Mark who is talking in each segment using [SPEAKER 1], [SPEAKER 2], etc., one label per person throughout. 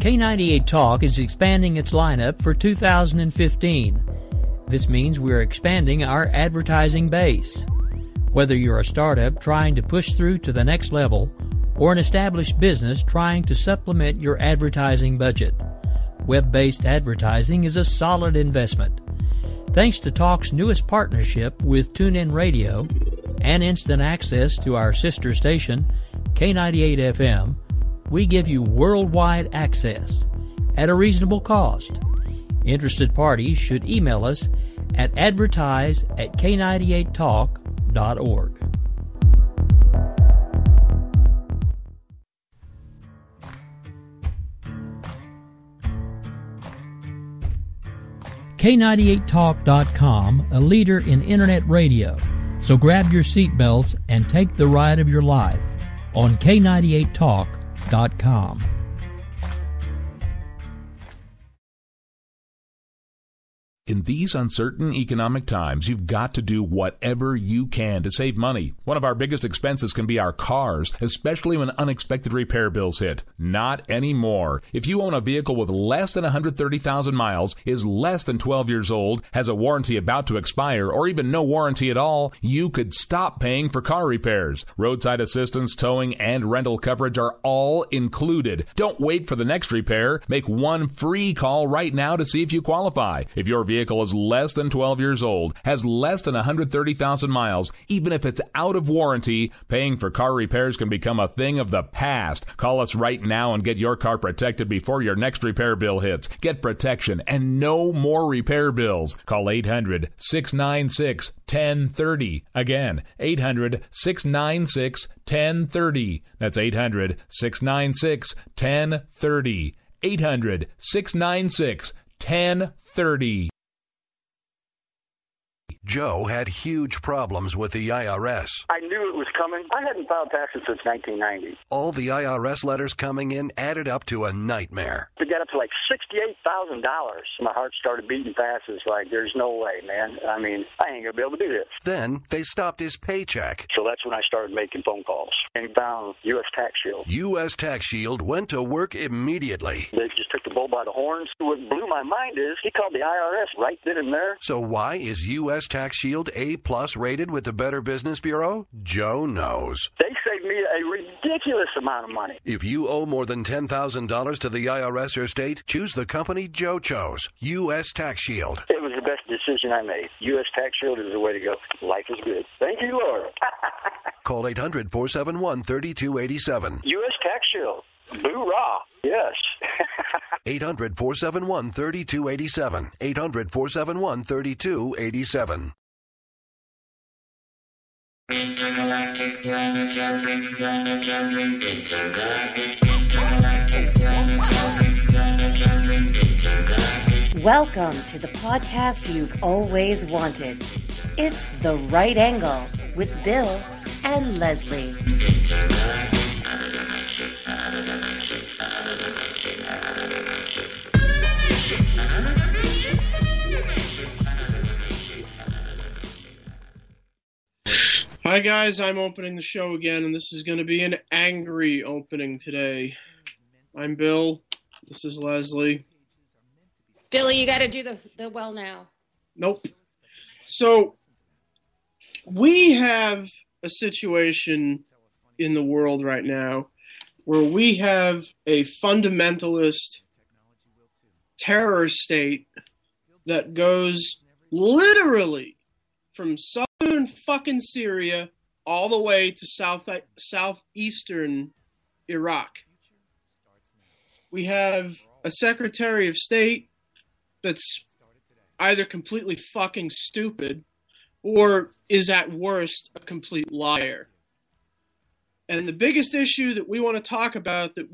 [SPEAKER 1] K98 Talk is expanding its lineup for 2015. This means we're expanding our advertising base. Whether you're a startup trying to push through to the next level or an established business trying to supplement your advertising budget, web-based advertising is a solid investment. Thanks to Talk's newest partnership with TuneIn Radio and instant access to our sister station, K98 FM, we give you worldwide access at a reasonable cost. Interested parties should email us at advertise@k98talk.org. K98talk.com, a leader in internet radio. So grab your seatbelts and take the ride of your life on K98talk.com.
[SPEAKER 2] In these uncertain economic times, you've got to do whatever you can to save money. One of our biggest expenses can be our cars, especially when unexpected repair bills hit. Not anymore. If you own a vehicle with less than 130,000 miles, is less than 12 years old, has a warranty about to expire, or even no warranty at all, you could stop paying for car repairs. Roadside assistance, towing, and rental coverage are all included. Don't wait for the next repair. Make one free call right now to see if you qualify. If your vehicle is less than 12 years old, has less than 130,000 miles, even if it's out of warranty, paying for car repairs can become a thing of the past. Call us right now and get your car protected before your next repair bill hits. Get protection and no more repair bills. Call 800-696-1030. Again, 800-696-1030. That's 800-696-1030. 800-696-1030.
[SPEAKER 3] Joe had huge problems with the IRS.
[SPEAKER 4] I knew it was coming. I hadn't filed taxes since 1990.
[SPEAKER 3] All the IRS letters coming in added up to a nightmare.
[SPEAKER 4] It got up to like $68,000. My heart started beating fast. It's like, there's no way, man. I mean, I ain't going to be able to do this.
[SPEAKER 3] Then they stopped his paycheck.
[SPEAKER 4] So that's when I started making phone calls and found U.S. Tax Shield.
[SPEAKER 3] U.S. Tax Shield went to work immediately.
[SPEAKER 4] They just took the bull by the horns. What blew my mind is he called the IRS right then and there.
[SPEAKER 3] So why is U.S. Tax Shield A+ rated with the Better Business Bureau? Joe knows.
[SPEAKER 4] They saved me a ridiculous amount of money.
[SPEAKER 3] If you owe more than $10,000 to the IRS or state, choose the company Joe chose, U.S. Tax Shield.
[SPEAKER 4] It was the best decision I made. U.S. Tax Shield is the way to go. Life is good. Thank you, Lord.
[SPEAKER 3] Call 800-471-3287.
[SPEAKER 4] U.S. Tax Shield. Boo-rah. Yes.
[SPEAKER 3] 800-471-3287. 800-471-3287.
[SPEAKER 5] Intergalactic planetary.
[SPEAKER 6] Welcome to the podcast you've always wanted. It's The Right Angle with Bill and Leslie.
[SPEAKER 7] Hi guys, I'm opening the show again, and this is going to be an angry opening today. I'm Bill. This is Leslie.
[SPEAKER 8] Billy, you got to do the well now.
[SPEAKER 7] Nope. So, we have a situation in the world right now where we have a fundamentalist terror state that goes literally from southern fucking Syria all the way to southeastern Iraq. We have a Secretary of State that's either completely fucking stupid or is at worst a complete liar. And the biggest issue that we want to talk about, that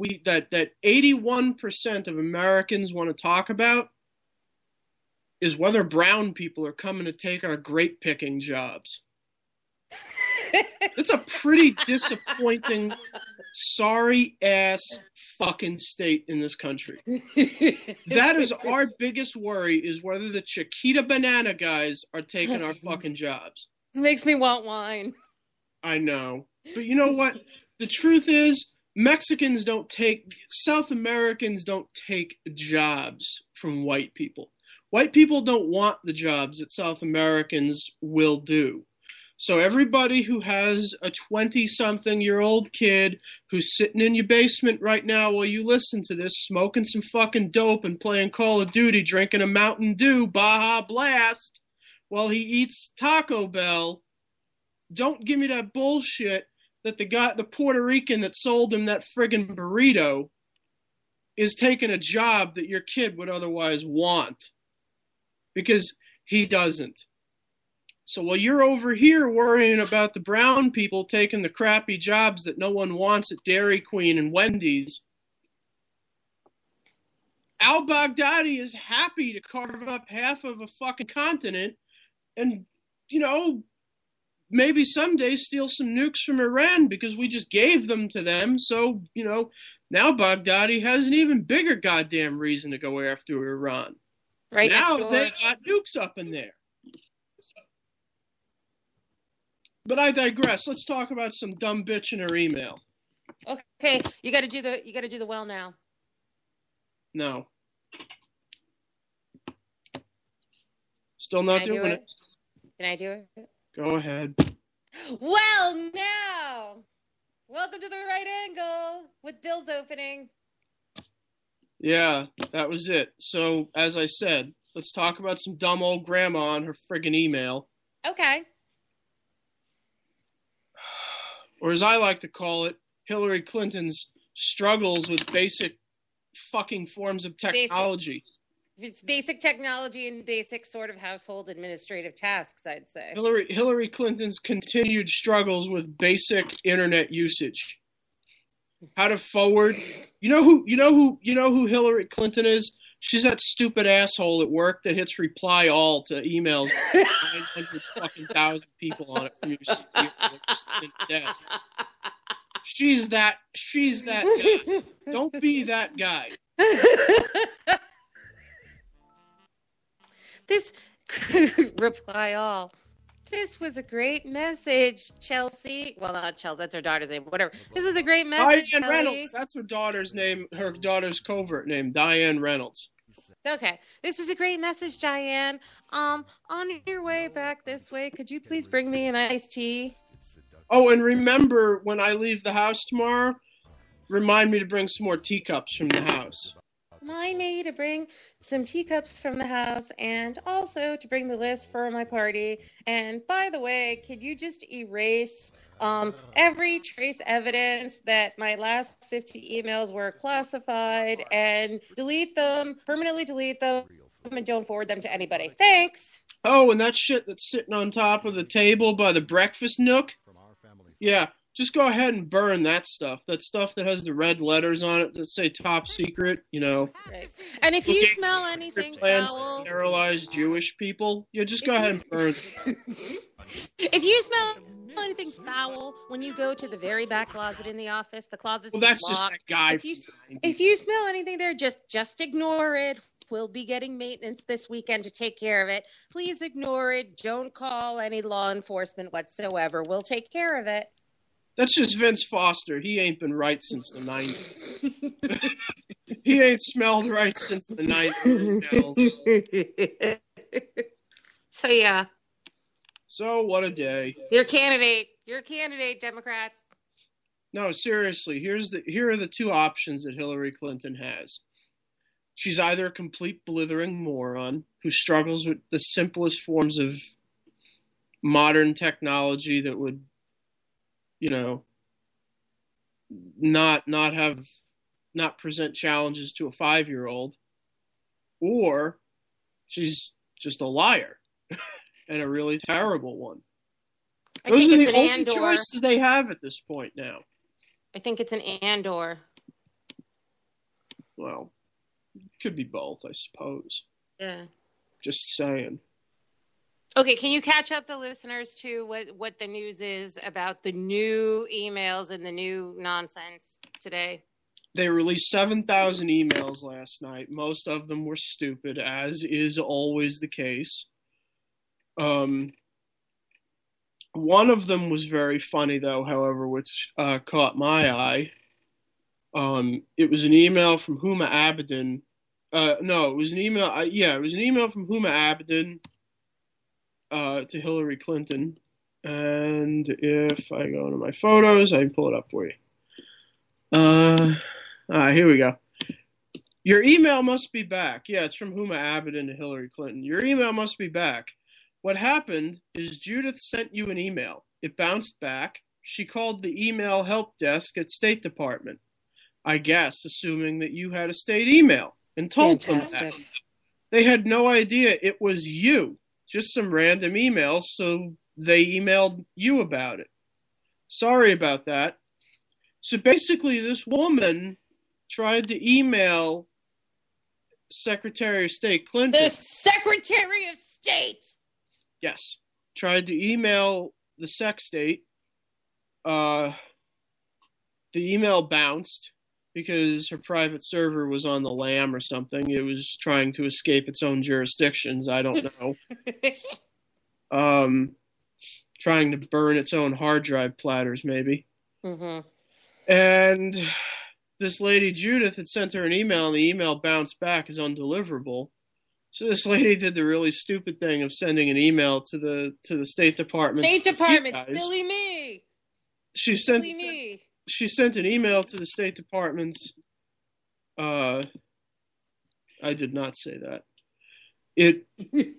[SPEAKER 7] 81% of Americans want to talk about, is whether brown people are coming to take our grape picking jobs. It's a pretty disappointing, sorry-ass fucking state in this country. That is our biggest worry, is whether the Chiquita Banana guys are taking our fucking jobs.
[SPEAKER 8] This makes me want wine.
[SPEAKER 7] I know. But you know what? The truth is, South Americans don't take jobs from white people. White people don't want the jobs that South Americans will do. So everybody who has a 20-something-year-old kid who's sitting in your basement right now while you listen to this, smoking some fucking dope and playing Call of Duty, drinking a Mountain Dew, Baja Blast, while he eats Taco Bell, don't give me that bullshit that the Puerto Rican that sold him that friggin' burrito is taking a job that your kid would otherwise want. Because he doesn't. So while you're over here worrying about the brown people taking the crappy jobs that no one wants at Dairy Queen and Wendy's, al-Baghdadi is happy to carve up half of a fucking continent and, maybe someday steal some nukes from Iran because we just gave them to them. So, now Baghdadi has an even bigger goddamn reason to go after Iran.
[SPEAKER 8] Right
[SPEAKER 7] now
[SPEAKER 8] next door.
[SPEAKER 7] They got nukes up in there. But I digress. Let's talk about some dumb bitch in her email.
[SPEAKER 8] Okay, you got to do the well now.
[SPEAKER 7] No. Still not doing it.
[SPEAKER 8] Can I do it?
[SPEAKER 7] Go ahead.
[SPEAKER 8] Well, now, welcome to the Right Angle with Bill's opening.
[SPEAKER 7] Yeah, that was it. So, as I said, let's talk about some dumb old grandma and her friggin' email.
[SPEAKER 8] Okay.
[SPEAKER 7] Or as I like to call it, Hillary Clinton's struggles with basic fucking forms of technology.
[SPEAKER 8] It's basic technology and basic sort of household administrative tasks, I'd say.
[SPEAKER 7] Hillary Clinton's continued struggles with basic internet usage. How to forward. You know who Hillary Clinton is? She's that stupid asshole at work that hits reply all to emails. 900,000 people on it from your desk. She's that guy. Don't be that guy.
[SPEAKER 8] This reply all. This was a great message, Chelsea. Well, not Chelsea. That's her daughter's name. Whatever. This was a great message,
[SPEAKER 7] Diane
[SPEAKER 8] Kelly.
[SPEAKER 7] Reynolds. That's her daughter's name. Her daughter's covert name, Diane Reynolds.
[SPEAKER 8] Okay. This is a great message, Diane. On your way back this way, could you please bring me an iced tea?
[SPEAKER 7] Oh, and remember, when I leave the house tomorrow, remind me to bring some more teacups from the house.
[SPEAKER 8] Remind me to bring some teacups from the house and also to bring the list for my party. And by the way, could you just erase every trace evidence that my last 50 emails were classified and permanently delete them, and don't forward them to anybody. Thanks.
[SPEAKER 7] Oh, and that shit that's sitting on top of the table by the breakfast nook? Yeah, just go ahead and burn that stuff. That stuff that has the red letters on it that say top secret,
[SPEAKER 8] Right. And if you smell anything foul,
[SPEAKER 7] to sterilize Jewish people, just go ahead and burn.
[SPEAKER 8] If you smell anything foul when you go to the very back closet in the office, the closet's
[SPEAKER 7] that's
[SPEAKER 8] locked.
[SPEAKER 7] just that guy.
[SPEAKER 8] If you smell anything there, just ignore it. We'll be getting maintenance this weekend to take care of it. Please ignore it. Don't call any law enforcement whatsoever. We'll take care of it.
[SPEAKER 7] That's just Vince Foster. He ain't been right since the 90s. He ain't smelled right since the 90s.
[SPEAKER 8] So, yeah.
[SPEAKER 7] So, what a day.
[SPEAKER 8] Your candidate, Democrats.
[SPEAKER 7] No, seriously, here are the two options that Hillary Clinton has. She's either a complete blithering moron who struggles with the simplest forms of modern technology that would, not present challenges to a 5-year-old, or she's just a liar and a really terrible one. Those are the only choices they have at this point now.
[SPEAKER 8] I think it's an and/or.
[SPEAKER 7] Well, it could be both, I suppose.
[SPEAKER 8] Yeah.
[SPEAKER 7] Just saying.
[SPEAKER 8] Okay, can you catch up the listeners to what the news is about the new emails and the new nonsense today?
[SPEAKER 7] They released 7,000 emails last night. Most of them were stupid, as is always the case. One of them was very funny, though, however, which caught my eye. It was an email from Huma Abedin. No, it was an email. It was an email from Huma Abedin to Hillary Clinton. And if I go into my photos, I can pull it up for you. Here we go. Your email must be back. Yeah, it's from Huma Abedin to Hillary Clinton. Your email must be back. What happened is Judith sent you an email. It bounced back. She called the email help desk at State Department, I guess, assuming that you had a state email, and told them that. They had no idea it was you, just some random email, so they emailed you about it. Sorry about that. So basically, this woman tried to email Secretary of State Clinton.
[SPEAKER 8] The Secretary of State!
[SPEAKER 7] Yes. Tried to email the Sec State. The email bounced because her private server was on the lam or something. It was trying to escape its own jurisdictions. I don't know. Trying to burn its own hard drive platters, maybe.
[SPEAKER 8] Mm-hmm.
[SPEAKER 7] And this lady, Judith, had sent her an email, and the email bounced back as undeliverable. So this lady did the really stupid thing of sending an email to the State Department.
[SPEAKER 8] State Department, silly me.
[SPEAKER 7] She sent an email to the State Department's. I did not say that.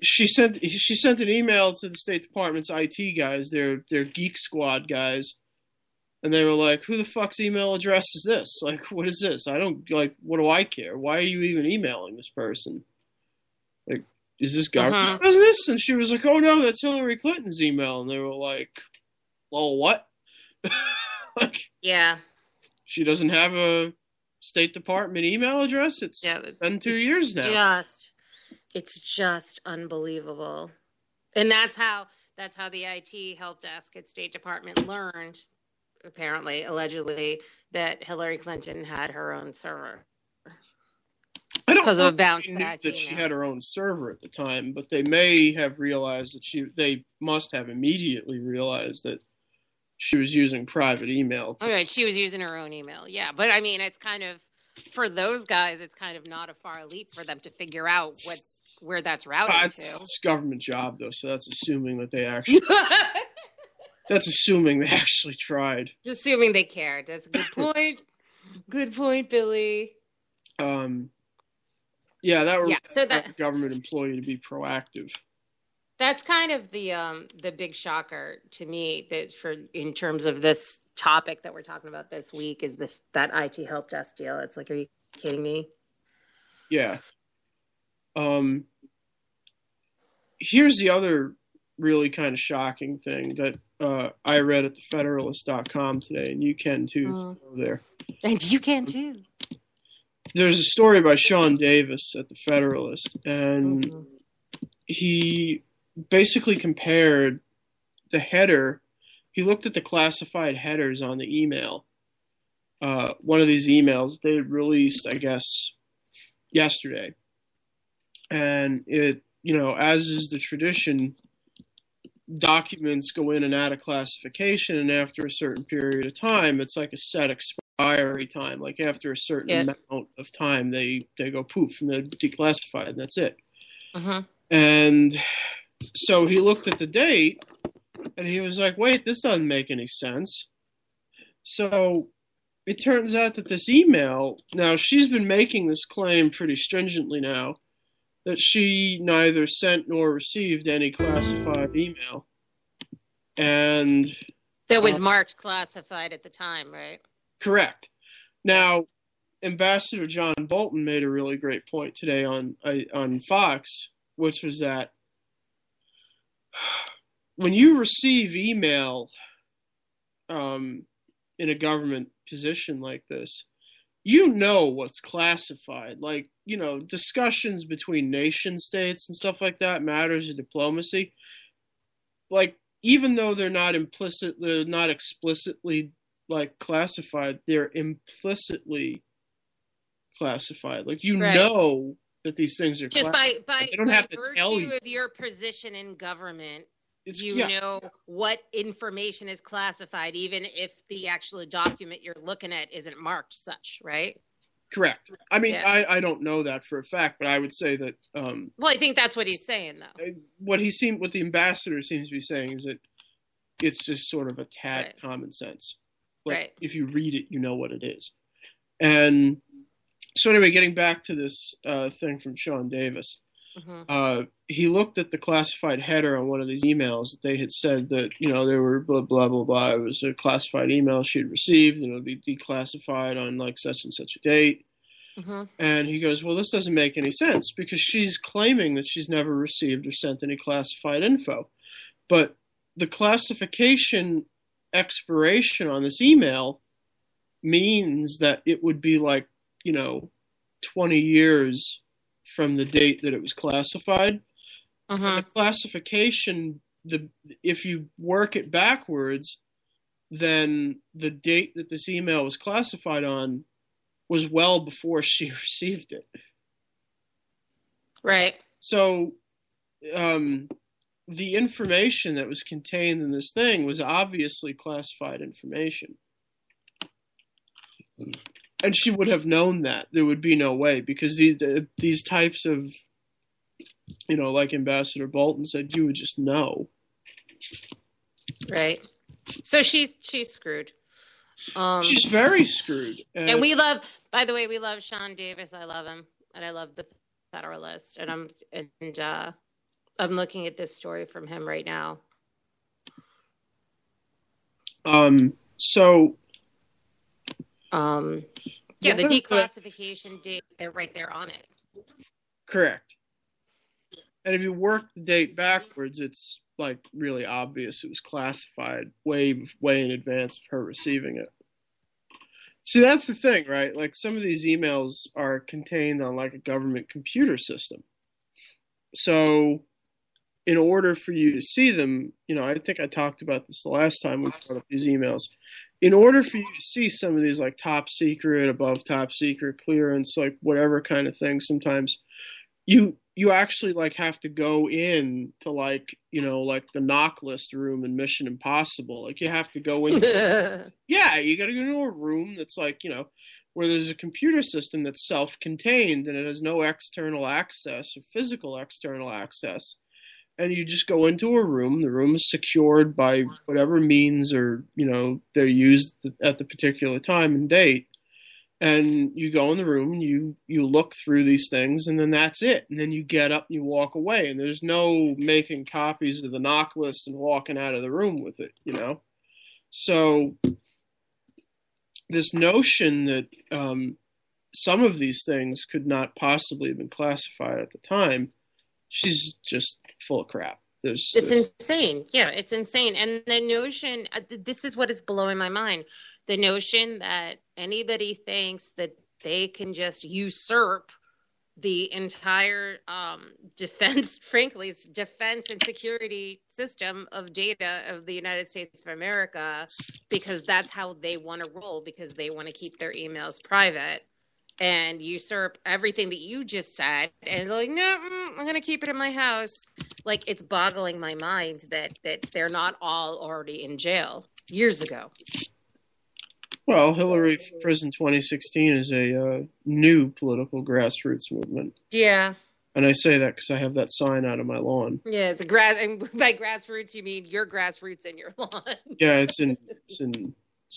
[SPEAKER 7] She sent an email to the State Department's IT guys, their Geek Squad guys, and they were like, "Who the fuck's email address is this? Like, what is this? I don't like. What do I care? Why are you even emailing this person? Like, is this government business?" And she was like, "Oh no, that's Hillary Clinton's email." And they were like, "Well, what?" Like,
[SPEAKER 8] yeah,
[SPEAKER 7] she doesn't have a State Department email address. It's been 2 years now.
[SPEAKER 8] It's just unbelievable. And that's how the IT help desk at State Department learned, apparently, allegedly, that Hillary Clinton had her own server.
[SPEAKER 7] I don't
[SPEAKER 8] because
[SPEAKER 7] know
[SPEAKER 8] of a bounce
[SPEAKER 7] if
[SPEAKER 8] back
[SPEAKER 7] that she
[SPEAKER 8] email.
[SPEAKER 7] had her own server at the time, but they may have realized that they must have immediately realized that she was using private email.
[SPEAKER 8] Okay, she was using her own email. Yeah, but I mean, it's kind of, for those guys, it's kind of not a far leap for them to figure out where that's routed to.
[SPEAKER 7] It's a government job, though, so that's assuming that they actually. That's assuming they actually tried.
[SPEAKER 8] It's assuming they cared. That's a good point. Good point, Billy.
[SPEAKER 7] Yeah, that would
[SPEAKER 8] so
[SPEAKER 7] a government employee to be proactive.
[SPEAKER 8] That's kind of the big shocker to me that in terms of this topic that we're talking about this week is that IT help desk deal. It's like, are you kidding me?
[SPEAKER 7] Yeah. Here's the other really kind of shocking thing that I read at thefederalist.com today, and you can too. Go there.
[SPEAKER 8] And you can too.
[SPEAKER 7] There's a story by Sean Davis at the Federalist, and he basically compared the header. He looked at the classified headers on the email. One of these emails they had released, I guess, yesterday. And it, as is the tradition, documents go in and out of classification, and after a certain period of time, it's like a set expiry time. Like after a certain amount of time, they go poof and they're declassified, and that's it. And so he looked at the date, and he was like, wait, this doesn't make any sense. So it turns out that this email, now she's been making this claim pretty stringently now, that she neither sent nor received any classified email. And
[SPEAKER 8] that was marked classified at the time, right?
[SPEAKER 7] Correct. Now, Ambassador John Bolton made a really great point today on Fox, which was that when you receive email in a government position like this, what's classified. Like, discussions between nation states and stuff like that, matters of diplomacy. Like, even though they're not explicitly like classified, they're implicitly classified. Like, that these things are
[SPEAKER 8] just
[SPEAKER 7] classified.
[SPEAKER 8] by
[SPEAKER 7] they don't have to tell
[SPEAKER 8] virtue
[SPEAKER 7] you
[SPEAKER 8] of your position in government. know what information is classified, even if the actual document you're looking at isn't marked such, right?
[SPEAKER 7] Correct. I mean, I don't know that for a fact, but I would say that.
[SPEAKER 8] Well, I think that's what he's saying, though.
[SPEAKER 7] What the ambassador seems to be saying is that it's just sort of a tad common sense. Like, if you read it, you know what it is. And so anyway, getting back to this thing from Sean Davis, he looked at the classified header on one of these emails that they had said that, they were blah, blah, blah, blah. It was a classified email she had received, and it would be declassified on like such and such a date. And he goes, well, this doesn't make any sense because she's claiming that she's never received or sent any classified info. But the classification expiration on this email means that it would be like, 20 years from the date that it was classified. And the classification, if you work it backwards, then the date that this email was classified on was well before she received it.
[SPEAKER 8] Right.
[SPEAKER 7] So the information that was contained in this thing was obviously classified information. And she would have known that. There would be no way, because these types of, like Ambassador Bolton said, you would just know.
[SPEAKER 8] Right. So she's screwed.
[SPEAKER 7] She's very screwed.
[SPEAKER 8] And by the way, we love Sean Davis. I love him. And I love the Federalist. And I'm looking at this story from him right now. The declassification date, they're right there on it.
[SPEAKER 7] Correct. And if you work the date backwards, it's like really obvious it was classified way in advance of her receiving it. See, that's the thing, right? Like, some of these emails are contained on like a government computer system. So in order for you to see them, I think I talked about this the last time we brought up these emails. In order for you to see some of these like top secret, above top secret, clearance, like whatever kind of thing, sometimes you actually like have to go in to like the knock list room in Mission Impossible. Like, you have to go in. You got to go into a room that's like, where there's a computer system that's self-contained and it has no external access or physical external access. And you just go into a room. The room is secured by whatever means or, they're used at the particular time and date. And you go in the room and you look through these things, and then that's it. And then you get up and you walk away. And there's no making copies of the knock list and walking out of the room with it, So this notion that some of these things could not possibly have been classified at the time, she's just full of crap. It's
[SPEAKER 8] insane. Yeah, it's insane. And the notion, this is what is blowing my mind. The notion that anybody thinks that they can just usurp the entire defense and security system of data of the United States of America, because that's how they want to roll, because they want to keep their emails private and usurp everything that you just said. And like, no, I'm going to keep it in my house. Like, it's boggling my mind that they're not all already in jail years ago.
[SPEAKER 7] Well, Hillary for Prison 2016 is a new political grassroots movement.
[SPEAKER 8] Yeah.
[SPEAKER 7] And I say that because I have that sign out on my lawn.
[SPEAKER 8] Yeah, it's and by grassroots you mean your grassroots in your lawn.
[SPEAKER 7] Yeah, it's in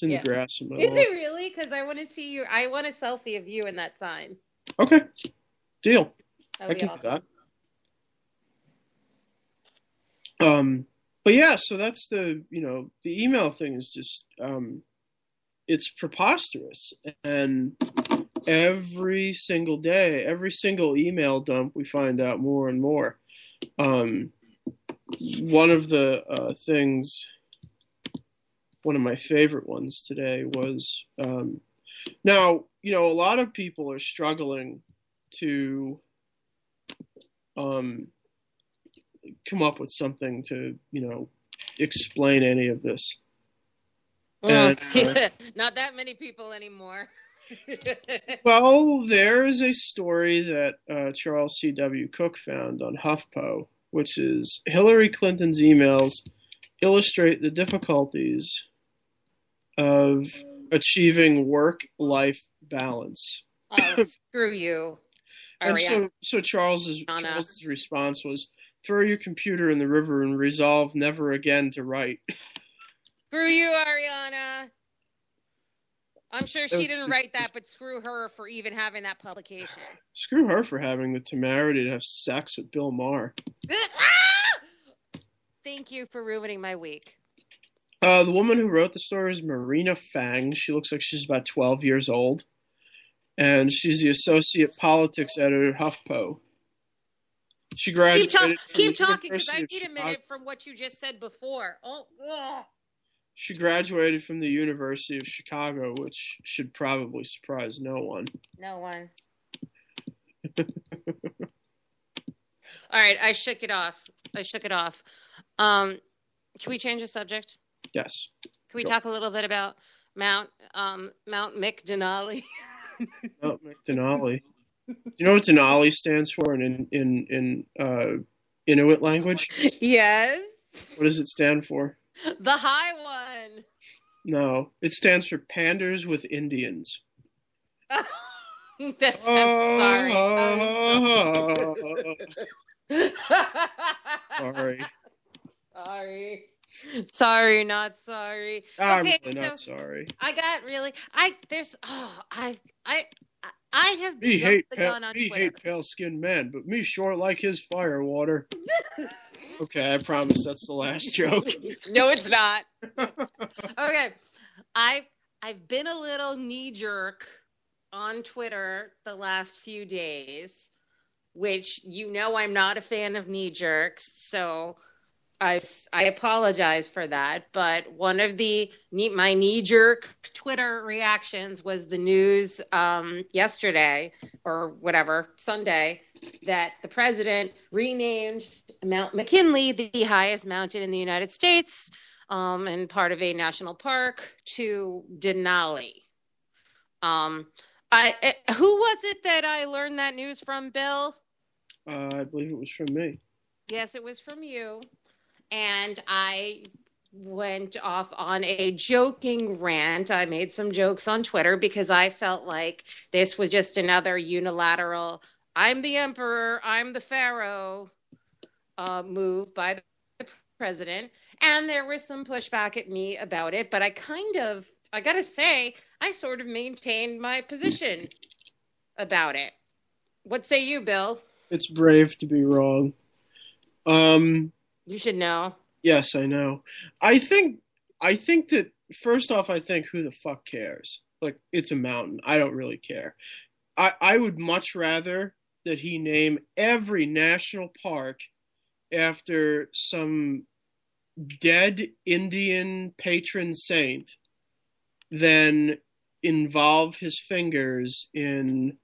[SPEAKER 7] the grass in my lawn.
[SPEAKER 8] Is it really? Because I want to see you. I want a selfie of you in that sign.
[SPEAKER 7] Okay, deal.
[SPEAKER 8] I can awesome.
[SPEAKER 7] do that. But yeah, so that's the email thing is just it's preposterous, and every single day, every single email dump, we find out more and more. One of the things, one of my favorite ones today was, now, a lot of people are struggling to come up with something to, explain any of this. And,
[SPEAKER 8] not that many people anymore.
[SPEAKER 7] Well, there is a story that Charles C.W. Cook found on HuffPo which is Hillary Clinton's emails illustrate the difficulties of achieving work-life balance.
[SPEAKER 8] Oh, screw you.
[SPEAKER 7] And so Charles's response was, throw your computer in the river and resolve never again to write.
[SPEAKER 8] Screw you, Ariana. I'm sure she didn't write that, but screw her for even having that publication.
[SPEAKER 7] Screw her for having the temerity to have sex with Bill Maher.
[SPEAKER 8] Thank you for ruining my week.
[SPEAKER 7] The woman who wrote the story is Marina Fang. She looks like she's about 12 years old. And she's the associate politics editor at HuffPo. She graduated.
[SPEAKER 8] Keep talking, because I need a minute from what you just said before. Oh, ugh.
[SPEAKER 7] She graduated from the University of Chicago, which should probably surprise no one.
[SPEAKER 8] No one. All right, I shook it off. Can we change the subject?
[SPEAKER 7] Yes.
[SPEAKER 8] Can we talk a little bit about Mount McDenali?
[SPEAKER 7] Mount McDenali. Do you know what Denali stands for in Inuit language?
[SPEAKER 8] Yes.
[SPEAKER 7] What does it stand for?
[SPEAKER 8] The high one.
[SPEAKER 7] No, it stands for Panders with Indians.
[SPEAKER 8] That's sorry.
[SPEAKER 7] Sorry.
[SPEAKER 8] Sorry, not sorry.
[SPEAKER 7] I'm really not sorry.
[SPEAKER 8] I have
[SPEAKER 7] me
[SPEAKER 8] jumped the gun on Twitter.
[SPEAKER 7] hate pale-skinned men, but me sure like his fire water. Okay, I promise that's the last joke.
[SPEAKER 8] No, it's not. Okay, I've been a little knee-jerk on Twitter the last few days, which I'm not a fan of knee-jerks, so I apologize for that. But one of my knee-jerk Twitter reactions was the news yesterday or whatever, Sunday, that the president renamed Mount McKinley, the highest mountain in the United States, and part of a national park, to Denali. Who was it that I learned that news from, Bill?
[SPEAKER 7] I believe it was from me.
[SPEAKER 8] Yes, it was from you. And I went off on a joking rant. I made some jokes on Twitter because I felt like this was just another unilateral, I'm the emperor, I'm the pharaoh move by the president. And there was some pushback at me about it. But I got to say, I sort of maintained my position about it. What say you, Bill?
[SPEAKER 7] It's brave to be wrong.
[SPEAKER 8] You should know.
[SPEAKER 7] Yes, I know. I think that, first off, who the fuck cares? Like, it's a mountain. I don't really care. I would much rather that he name every national park after some dead Indian patron saint than involve his fingers in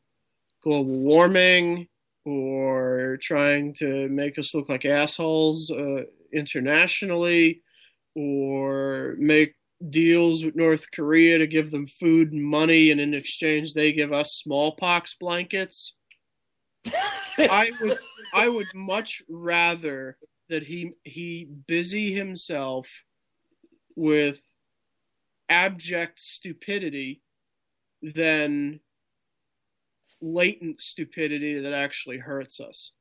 [SPEAKER 7] global warming or trying to make us look like assholes internationally, or make deals with North Korea to give them food and money, and in exchange they give us smallpox blankets. I would much rather that he busy himself with abject stupidity than latent stupidity that actually hurts us.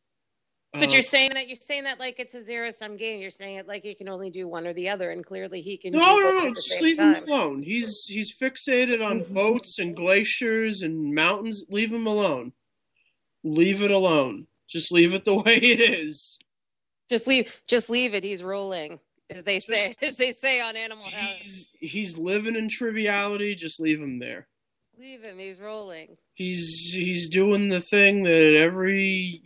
[SPEAKER 8] But you're saying that like it's a zero-sum game. You're saying it like he can only do one or the other, and clearly he can.
[SPEAKER 7] No. Just leave him alone. He's fixated on boats and glaciers and mountains. Leave him alone. Leave it alone. Just leave it the way it is.
[SPEAKER 8] Just leave it. He's rolling, as they say on Animal House.
[SPEAKER 7] He's living in triviality. Just leave him there.
[SPEAKER 8] Leave him. He's rolling.
[SPEAKER 7] He's doing the thing that every,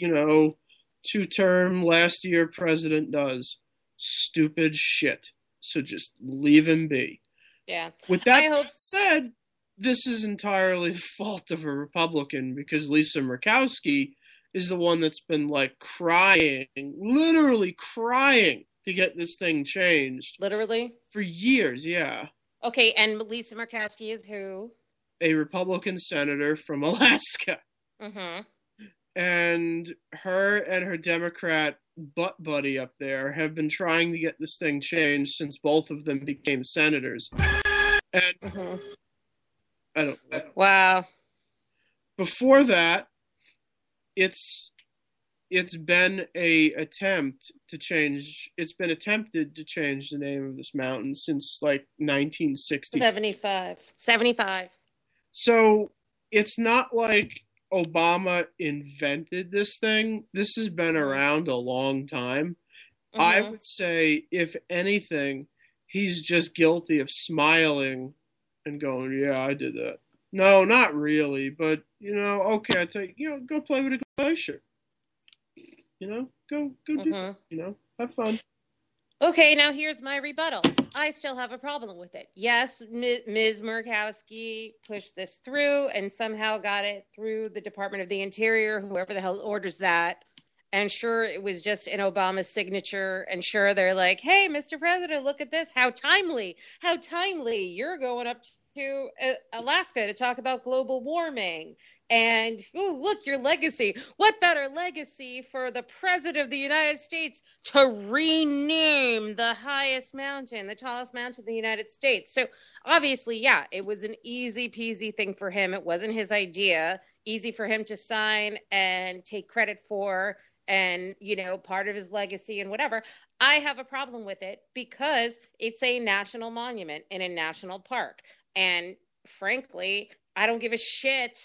[SPEAKER 7] two-term last year president does. Stupid shit. So just leave him be.
[SPEAKER 8] Yeah.
[SPEAKER 7] With that said, this is entirely the fault of a Republican, because Lisa Murkowski is the one that's been literally crying to get this thing changed.
[SPEAKER 8] Literally?
[SPEAKER 7] For years, yeah.
[SPEAKER 8] Okay, and Lisa Murkowski is who?
[SPEAKER 7] A Republican senator from Alaska.
[SPEAKER 8] Mm-hmm.
[SPEAKER 7] And her Democrat butt buddy up there have been trying to get this thing changed since both of them became senators. And I don't know.
[SPEAKER 8] Wow.
[SPEAKER 7] Before that, it's been it's been attempted to change the name of this mountain since like 1960.
[SPEAKER 8] 75. So
[SPEAKER 7] it's not like Obama invented this thing. This has been around a long time. I would say, if anything, he's just guilty of smiling and going, yeah, I did that. No, not really, but, okay, I tell you, go play with a glacier. Go do that, have fun.
[SPEAKER 8] Okay, now here's my rebuttal. I still have a problem with it. Yes, Ms. Murkowski pushed this through and somehow got it through the Department of the Interior, whoever the hell orders that. And sure, it was just in Obama's signature. And sure, they're like, hey, Mr. President, look at this. How timely. You're going up to Alaska to talk about global warming. And look, your legacy. What better legacy for the President of the United States to rename the highest mountain, the tallest mountain in the United States? So obviously, yeah, it was an easy peasy thing for him. It wasn't his idea. Easy for him to sign and take credit for, and, part of his legacy and whatever. I have a problem with it because it's a national monument in a national park. And frankly, I don't give a shit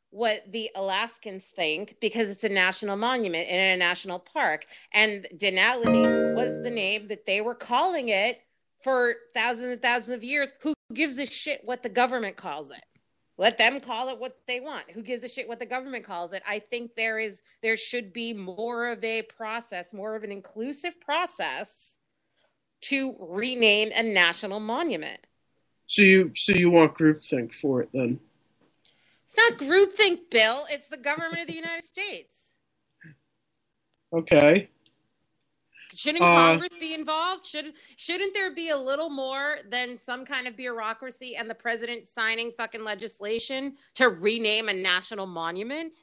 [SPEAKER 8] what the Alaskans think because it's a national monument in a national park. And Denali was the name that they were calling it for thousands and thousands of years. Who gives a shit what the government calls it? Let them call it what they want. Who gives a shit what the government calls it? I think there should be more of a process, more of an inclusive process to rename a national monument.
[SPEAKER 7] So you want groupthink for it then?
[SPEAKER 8] It's not groupthink, Bill. It's the government of the United States.
[SPEAKER 7] Okay.
[SPEAKER 8] Shouldn't Congress be involved? Shouldn't there be a little more than some kind of bureaucracy and the president signing fucking legislation to rename a national monument?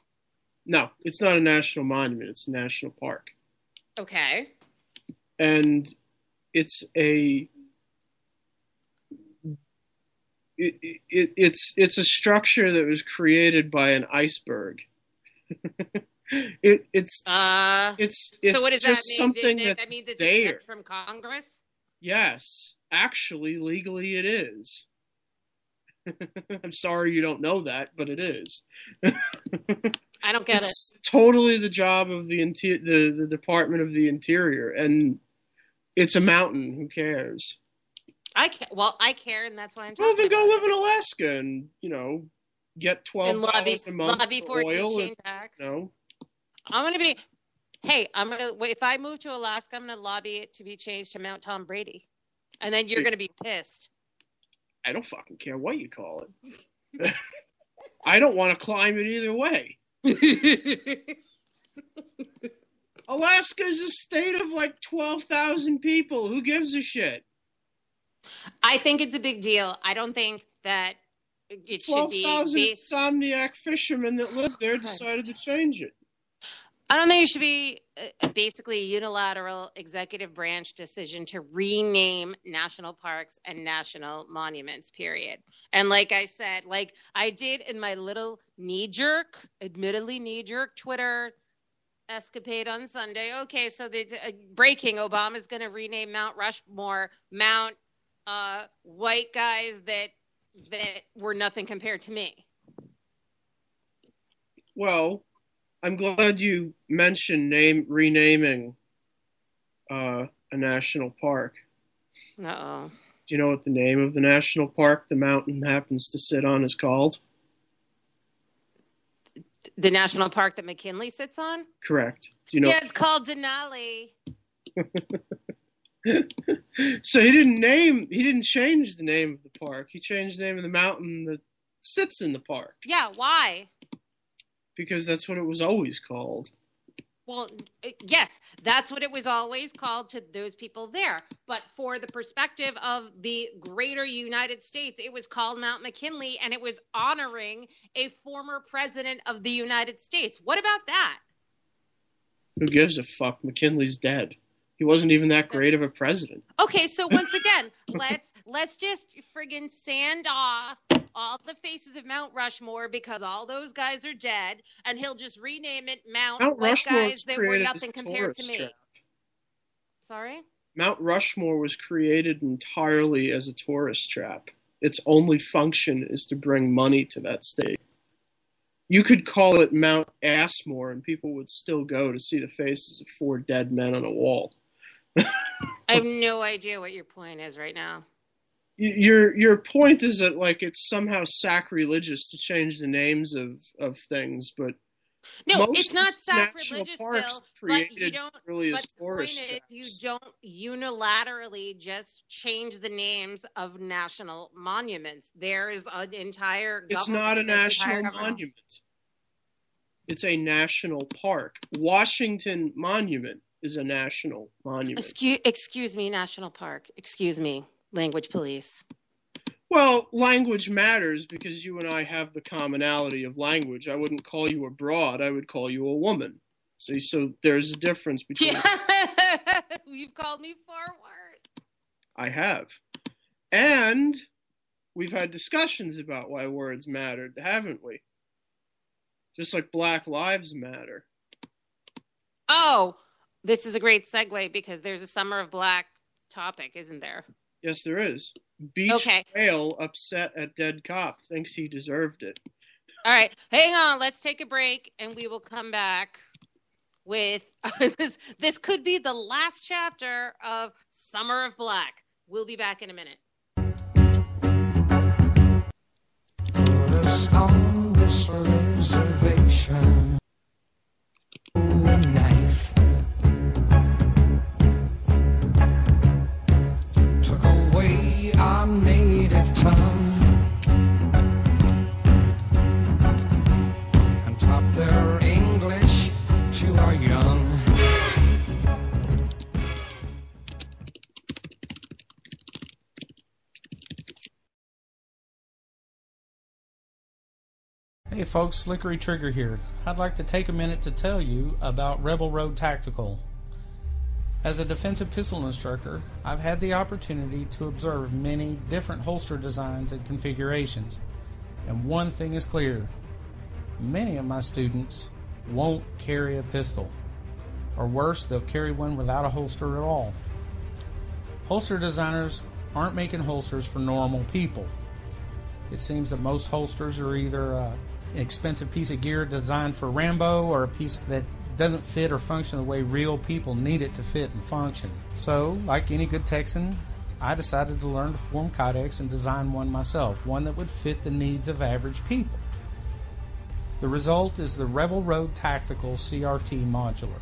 [SPEAKER 7] No, it's not a national monument. It's a national park.
[SPEAKER 8] Okay.
[SPEAKER 7] And it's a it's a structure that was created by an iceberg. It's
[SPEAKER 8] so what does that mean?
[SPEAKER 7] Something
[SPEAKER 8] that means it's
[SPEAKER 7] there.
[SPEAKER 8] exempt from Congress?
[SPEAKER 7] Yes, actually, legally it is. I'm sorry you don't know that, but it is.
[SPEAKER 8] I don't get
[SPEAKER 7] it's totally the job of the Department of the Interior, and it's a mountain. Who cares?
[SPEAKER 8] I care, and that's why I'm talking.
[SPEAKER 7] Well, then go
[SPEAKER 8] about
[SPEAKER 7] live in Alaska and get $12 a month
[SPEAKER 8] lobby for
[SPEAKER 7] oil.
[SPEAKER 8] Exchange Act.
[SPEAKER 7] No.
[SPEAKER 8] If I move to Alaska, I'm gonna lobby it to be changed to Mount Tom Brady, and then you're gonna be pissed.
[SPEAKER 7] I don't fucking care what you call it. I don't want to climb it either way. Alaska is a state of like 12,000 people. Who gives a shit?
[SPEAKER 8] I think it's a big deal. I don't think that it should be
[SPEAKER 7] 12,000 insomniac fishermen that live there decided to change it.
[SPEAKER 8] I don't think it should be basically a unilateral executive branch decision to rename national parks and national monuments, period. And like I said, like I did in my little admittedly knee-jerk Twitter escapade on Sunday. Okay, so the breaking, Obama's going to rename Mount Rushmore, Mount white guys that were nothing compared to me.
[SPEAKER 7] Well, I'm glad you mentioned renaming a national park.
[SPEAKER 8] Uh-oh.
[SPEAKER 7] Do you know what the name of the national park the mountain happens to sit on is called?
[SPEAKER 8] The national park that McKinley sits on?
[SPEAKER 7] Correct. Do you know?
[SPEAKER 8] Yeah, it's called Denali.
[SPEAKER 7] So he didn't change the name of the park. He changed the name of the mountain that sits in the park.
[SPEAKER 8] Yeah, why?
[SPEAKER 7] Because that's what it was always called.
[SPEAKER 8] Well, yes, that's what it was always called to those people there. But for the perspective of the greater United States, it was called Mount McKinley, and it was honoring a former president of the United States. What about that?
[SPEAKER 7] Who gives a fuck? McKinley's dead. He wasn't even that great of a president.
[SPEAKER 8] Okay, so once again, let's just friggin' sand off all the faces of Mount Rushmore because all those guys are dead, and he'll just rename it Mount
[SPEAKER 7] Rushmore
[SPEAKER 8] guys that were nothing compared to me.
[SPEAKER 7] Trap.
[SPEAKER 8] Sorry?
[SPEAKER 7] Mount Rushmore was created entirely as a tourist trap. Its only function is to bring money to that state. You could call it Mount Assmore, and people would still go to see the faces of 4 dead men on a wall.
[SPEAKER 8] I have no idea what your point is right now.
[SPEAKER 7] Your point is that like it's somehow sacrilegious to change the names of things, but
[SPEAKER 8] no, it's not sacrilegious, Bill. But you don't.
[SPEAKER 7] Really
[SPEAKER 8] but the point is, you don't unilaterally just change the names of national monuments. There is an entire.
[SPEAKER 7] It's not a national monument. It's a national park. Washington Monument is a national monument.
[SPEAKER 8] Excuse me, national park. Excuse me, language police.
[SPEAKER 7] Well, language matters because you and I have the commonality of language. I wouldn't call you a broad. I would call you a woman. See, so there's a difference between...
[SPEAKER 8] You've called me far worse.
[SPEAKER 7] I have. And we've had discussions about why words mattered, haven't we? Just like Black Lives Matter.
[SPEAKER 8] Oh, this is a great segue because there's a Summer of Black topic, isn't there?
[SPEAKER 7] Yes, there is. Beach whale upset at dead cop thinks he deserved it.
[SPEAKER 8] All right, hang on. Let's take a break, and we will come back with this. This could be the last chapter of Summer of Black. We'll be back in a minute.
[SPEAKER 9] Put us on this reservation. Ooh, a knife. Took away our native tongue and taught their English to our young.
[SPEAKER 10] Hey folks, Slickery Trigger here. I'd like to take a minute to tell you about Rebel Road Tactical. As a defensive pistol instructor, I've had the opportunity to observe many different holster designs and configurations. And one thing is clear. Many of my students won't carry a pistol. Or worse, they'll carry one without a holster at all. Holster designers aren't making holsters for normal people. It seems that most holsters are either an expensive piece of gear designed for Rambo or a piece that doesn't fit or function the way real people need it to fit and function. So, like any good Texan, I decided to learn to form kydex and design one myself, one that would fit the needs of average people. The result is the Rebel Road Tactical CRT Modular.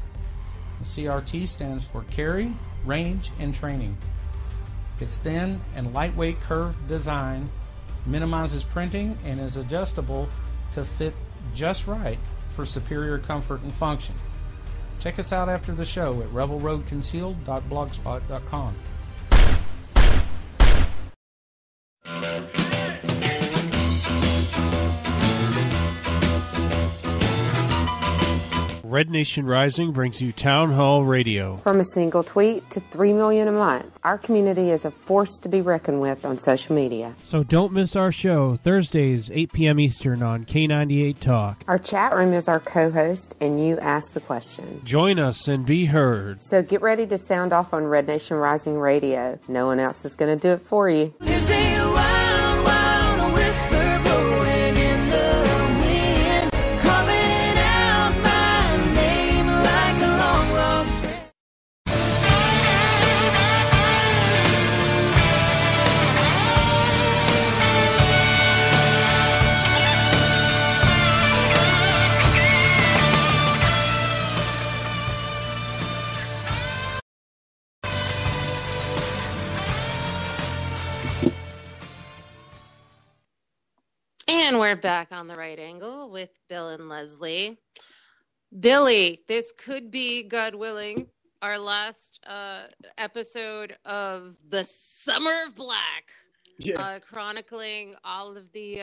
[SPEAKER 10] The CRT stands for Carry, Range, and Training. Its thin and lightweight curved design minimizes printing and is adjustable to fit just right for superior comfort and function. Check us out after the show at rebelroadconcealed.blogspot.com.
[SPEAKER 11] Red Nation Rising brings you Town Hall Radio.
[SPEAKER 12] From a single tweet to 3 million a month, our community is a force to be reckoned with on social media.
[SPEAKER 11] So don't miss our show, Thursdays, 8 p.m. Eastern on K98 Talk.
[SPEAKER 12] Our chat room is our co-host, and you ask the question.
[SPEAKER 11] Join us and be heard.
[SPEAKER 12] So get ready to sound off on Red Nation Rising Radio. No one else is going to do it for you.
[SPEAKER 9] Is a wild, wild whisper blowing in the wind, calling out my name like a long lost friend.
[SPEAKER 8] And we're back on the right angle with Bill and Leslie. Billy, this could be, God willing, our last episode of the Summer of Black, chronicling all of the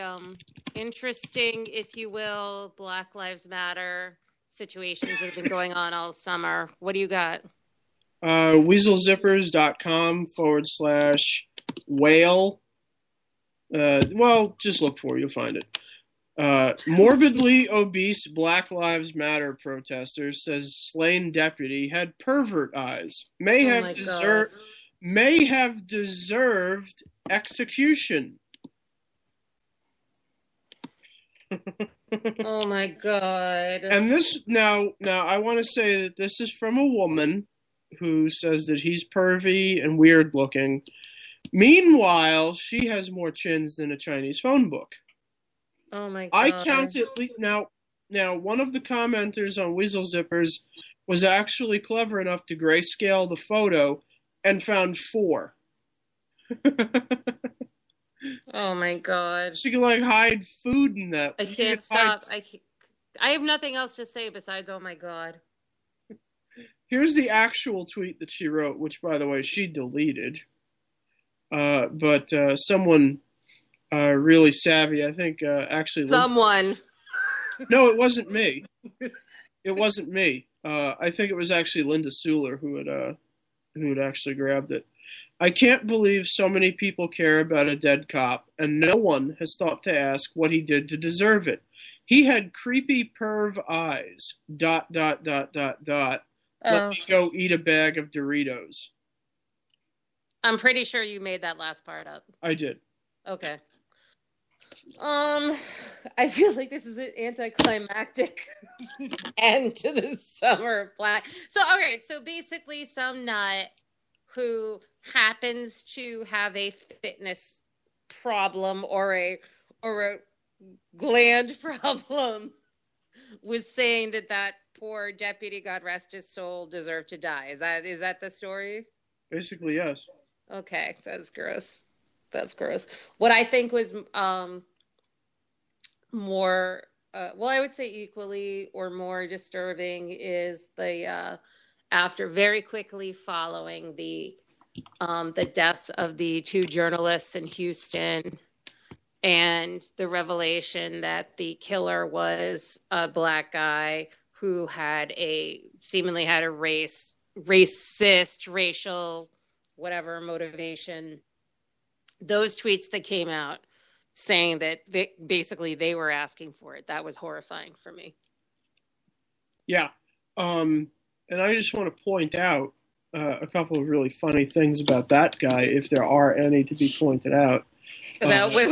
[SPEAKER 8] interesting, if you will, Black Lives Matter situations that have been going on all summer. What do you got?
[SPEAKER 7] Weaselzippers.com/whale. Well, just look for it. You'll find it. Morbidly obese Black Lives Matter protester says slain deputy had pervert eyes. May have deserved execution.
[SPEAKER 8] Oh my God.
[SPEAKER 7] And this now I want to say that this is from a woman who says that he's pervy and weird looking. Meanwhile, she has more chins than a Chinese phone book.
[SPEAKER 8] Oh my God.
[SPEAKER 7] I count at least now one of the commenters on Weasel Zippers was actually clever enough to grayscale the photo and found 4.
[SPEAKER 8] Oh my God.
[SPEAKER 7] She can like hide food in that.
[SPEAKER 8] I can't stop. I have nothing else to say besides oh my God.
[SPEAKER 7] Here's the actual tweet that she wrote, which by the way she deleted. But someone really savvy, I think actually
[SPEAKER 8] someone.
[SPEAKER 7] No, it wasn't me. It wasn't me. I think it was actually Linda Suler who had actually grabbed it. I can't believe so many people care about a dead cop, and no one has thought to ask what he did to deserve it. He had creepy perv eyes. ... Let me go eat a bag of Doritos.
[SPEAKER 8] I'm pretty sure you made that last part up.
[SPEAKER 7] I did.
[SPEAKER 8] Okay. I feel like this is an anticlimactic end to the summer of black. So, all right. So basically some nut who happens to have a fitness problem or a gland problem was saying that poor deputy, God rest his soul, deserved to die. Is that the story?
[SPEAKER 7] Basically, yes.
[SPEAKER 8] Okay, that's gross. That's gross. What I think was more, I would say equally or more disturbing is the after very quickly following the deaths of the 2 journalists in Houston and the revelation that the killer was a black guy who seemingly had a racist, racial, whatever motivation. Those tweets that came out saying that they were asking for it. That was horrifying for me.
[SPEAKER 7] Yeah. And I just want to point out a couple of really funny things about that guy, if there are any to be pointed out.
[SPEAKER 8] Wait.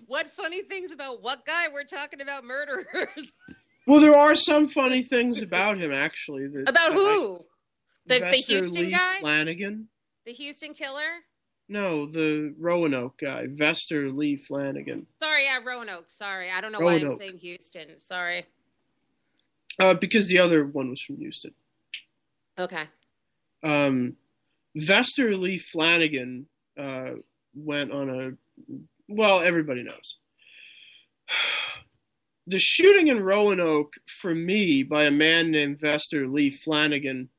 [SPEAKER 8] What funny things about what guy? We're talking about murderers.
[SPEAKER 7] Well, there are some funny things about him, actually.
[SPEAKER 8] About who? The Houston guy?
[SPEAKER 7] Flanagan.
[SPEAKER 8] The Houston killer?
[SPEAKER 7] No, the Roanoke guy, Vester Lee Flanagan.
[SPEAKER 8] Sorry, yeah, Roanoke. Sorry, I don't know why I'm saying Houston. Sorry.
[SPEAKER 7] Because the other one was from Houston.
[SPEAKER 8] Okay.
[SPEAKER 7] Vester Lee Flanagan went on everybody knows. The shooting in Roanoke, for me, by a man named Vester Lee Flanagan,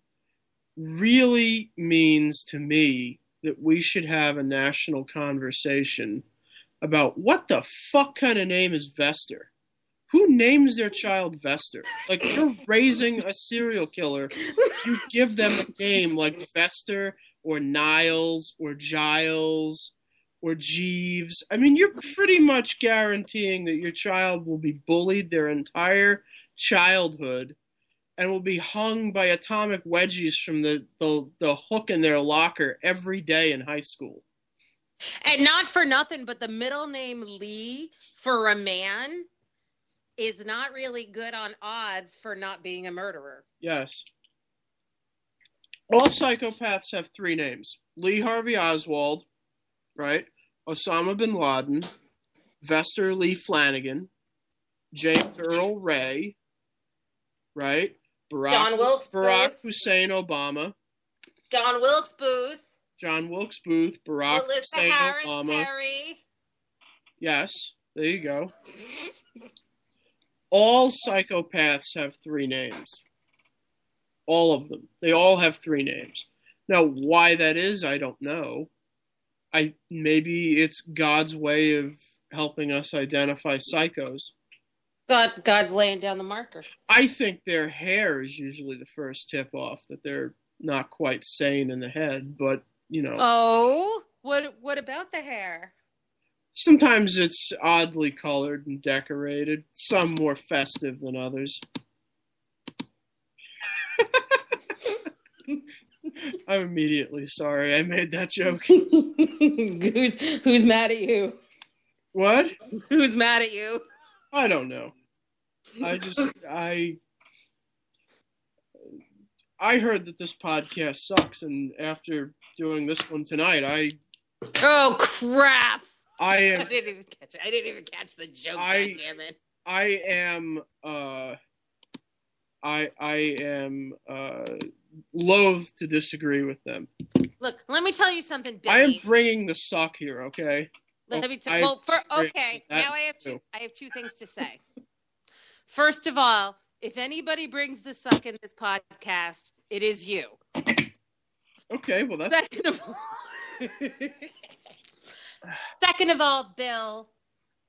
[SPEAKER 7] really means to me that we should have a national conversation about what the fuck kind of name is Vester? Who names their child Vester? Like, you're raising a serial killer. You give them a name like Vester or Niles or Giles or Jeeves. I mean, you're pretty much guaranteeing that your child will be bullied their entire childhood and will be hung by atomic wedgies from the hook in their locker every day in high school.
[SPEAKER 8] And not for nothing, but the middle name Lee for a man is not really good on odds for not being a murderer.
[SPEAKER 7] Yes. All psychopaths have 3 names. Lee Harvey Oswald, right? Osama bin Laden, Vester Lee Flanagan, James Earl Ray, right?
[SPEAKER 8] John Wilkes Booth.
[SPEAKER 7] Barack Hussein Obama.
[SPEAKER 8] John Wilkes Booth.
[SPEAKER 7] John Wilkes Booth. Barack
[SPEAKER 8] Melissa
[SPEAKER 7] Hussein
[SPEAKER 8] Harris
[SPEAKER 7] Obama.
[SPEAKER 8] Perry.
[SPEAKER 7] Yes, there you go. All psychopaths have 3 names. All of them. They all have 3 names. Now, why that is, I don't know. Maybe it's God's way of helping us identify psychos.
[SPEAKER 8] God's laying down the marker.
[SPEAKER 7] I think their hair is usually the first tip-off that they're not quite sane in the head, but, you know.
[SPEAKER 8] Oh, what about the hair?
[SPEAKER 7] Sometimes it's oddly colored and decorated, some more festive than others. I'm immediately sorry I made that joke.
[SPEAKER 8] Who's mad at you?
[SPEAKER 7] What?
[SPEAKER 8] Who's mad at you?
[SPEAKER 7] I don't know. I heard that this podcast sucks, and after doing this one tonight,
[SPEAKER 8] Oh crap!
[SPEAKER 7] I
[SPEAKER 8] didn't even catch it. I didn't even catch the joke. God damn it!
[SPEAKER 7] I am loath to disagree with them.
[SPEAKER 8] Look, let me tell you something, Billy.
[SPEAKER 7] I am bringing the suck here, okay?
[SPEAKER 8] Let me tell. Well, now I have two things to say. First of all, if anybody brings the suck in this podcast, it is you.
[SPEAKER 7] Okay, well that's.
[SPEAKER 8] Second of all, Bill,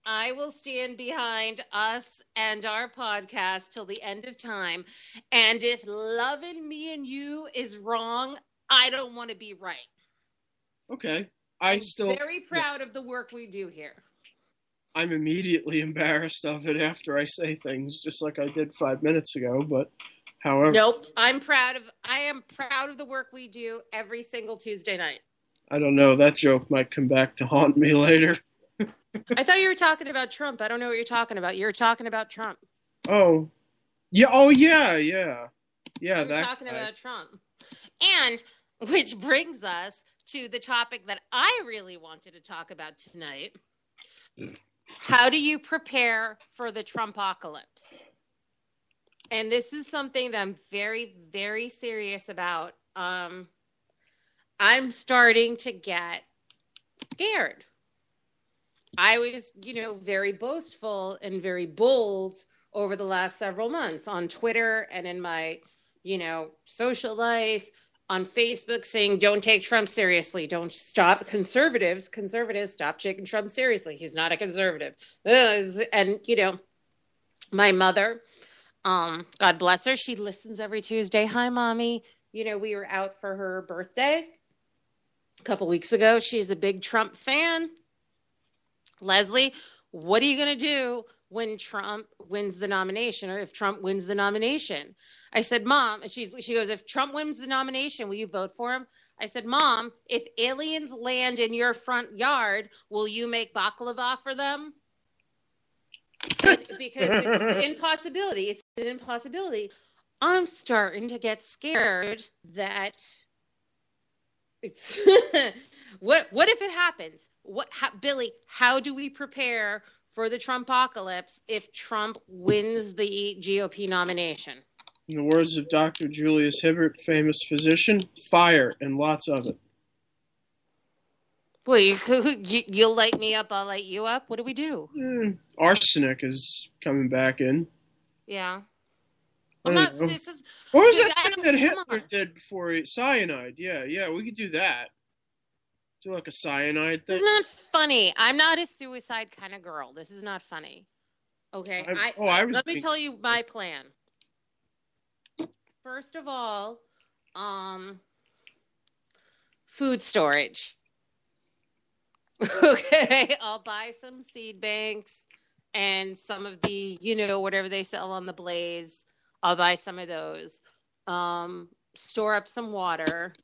[SPEAKER 8] I will stand behind us and our podcast till the end of time. And if loving me and you is wrong, I don't want to be right.
[SPEAKER 7] Okay.
[SPEAKER 8] I'm very proud of the work we do here.
[SPEAKER 7] I'm immediately embarrassed of it after I say things, just like I did 5 minutes ago, but however.
[SPEAKER 8] Nope. I am proud of the work we do every single Tuesday night.
[SPEAKER 7] I don't know. That joke might come back to haunt me later.
[SPEAKER 8] I thought you were talking about Trump. I don't know what you're talking about. You're talking about Trump.
[SPEAKER 7] Oh. Yeah. Oh, yeah. Yeah. Yeah.
[SPEAKER 8] You're talking about Trump. And which brings us to the topic that I really wanted to talk about tonight. How do you prepare for the Trumpocalypse? And this is something that I'm very, very serious about. I'm starting to get scared. I was, very boastful and very bold over the last several months on Twitter and in my, social life, on Facebook, saying, don't take Trump seriously. Don't stop conservatives, stop taking Trump seriously. He's not a conservative. And, my mother, God bless her, she listens every Tuesday. Hi, Mommy. We were out for her birthday a couple weeks ago. She's a big Trump fan. Leslie, what are you going to do when Trump wins the nomination, or if Trump wins the nomination? I said, Mom, and she goes, if Trump wins the nomination, will you vote for him? I said, Mom, if aliens land in your front yard, will you make baklava for them? Because it's an impossibility. It's an impossibility. I'm starting to get scared that it's what if it happens? Billy, how do we prepare for the Trumpocalypse if Trump wins the GOP nomination?
[SPEAKER 7] In the words of Dr. Julius Hibbert, famous physician, fire and lots of it.
[SPEAKER 8] Well, you'll light me up, I'll light you up. What do we do?
[SPEAKER 7] Arsenic is coming back in.
[SPEAKER 8] Yeah.
[SPEAKER 7] What was that thing that Hitler did before cyanide? Yeah, we could do that. Do like a cyanide thing.
[SPEAKER 8] It's not funny. I'm not a suicide kind of girl. This is not funny. Okay. Let me tell you my plan. First of all, food storage. Okay, I'll buy some seed banks and some of the, whatever they sell on the Blaze. I'll buy some of those. Store up some water.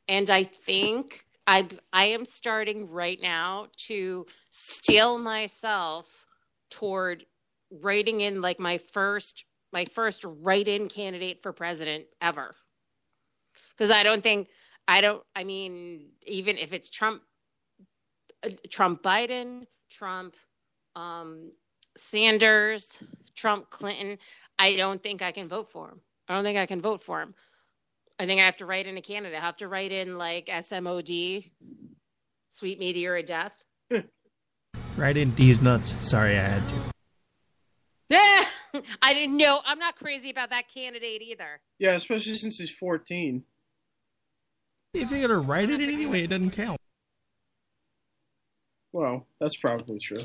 [SPEAKER 8] And I think I am starting right now to steel myself toward writing in like my first write-in candidate for president ever. Because even if it's Trump Biden, Trump Sanders, Trump Clinton, I don't think I can vote for him. I think I have to write in a candidate. I have to write in like SMOD, Sweet Meteor of Death.
[SPEAKER 11] Write in D's nuts. Sorry, I had to.
[SPEAKER 8] I didn't know. I'm not crazy about that candidate either.
[SPEAKER 7] Yeah, especially since he's 14.
[SPEAKER 11] If you're going to write it anyway, it doesn't count.
[SPEAKER 7] Well, that's probably true.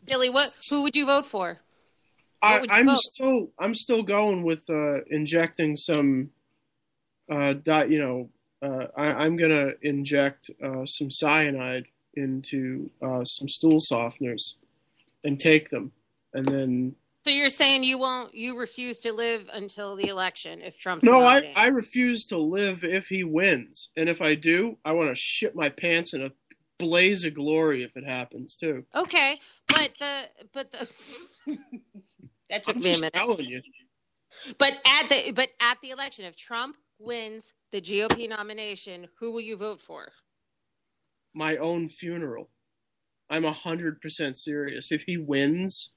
[SPEAKER 8] Billy, who would you vote for?
[SPEAKER 7] I'm still going with injecting some. I'm gonna inject some cyanide into some stool softeners and take them, and then.
[SPEAKER 8] So you're saying you refuse to live until the election if Trump's
[SPEAKER 7] No,
[SPEAKER 8] nominated?
[SPEAKER 7] I refuse to live if he wins. And if I do, I want to shit my pants in a blaze of glory if it happens too.
[SPEAKER 8] Okay, but the that took me a minute.
[SPEAKER 7] Telling you.
[SPEAKER 8] But at the election, if Trump wins the GOP nomination, who will you vote for?
[SPEAKER 7] My own funeral. I'm 100% serious. If he wins,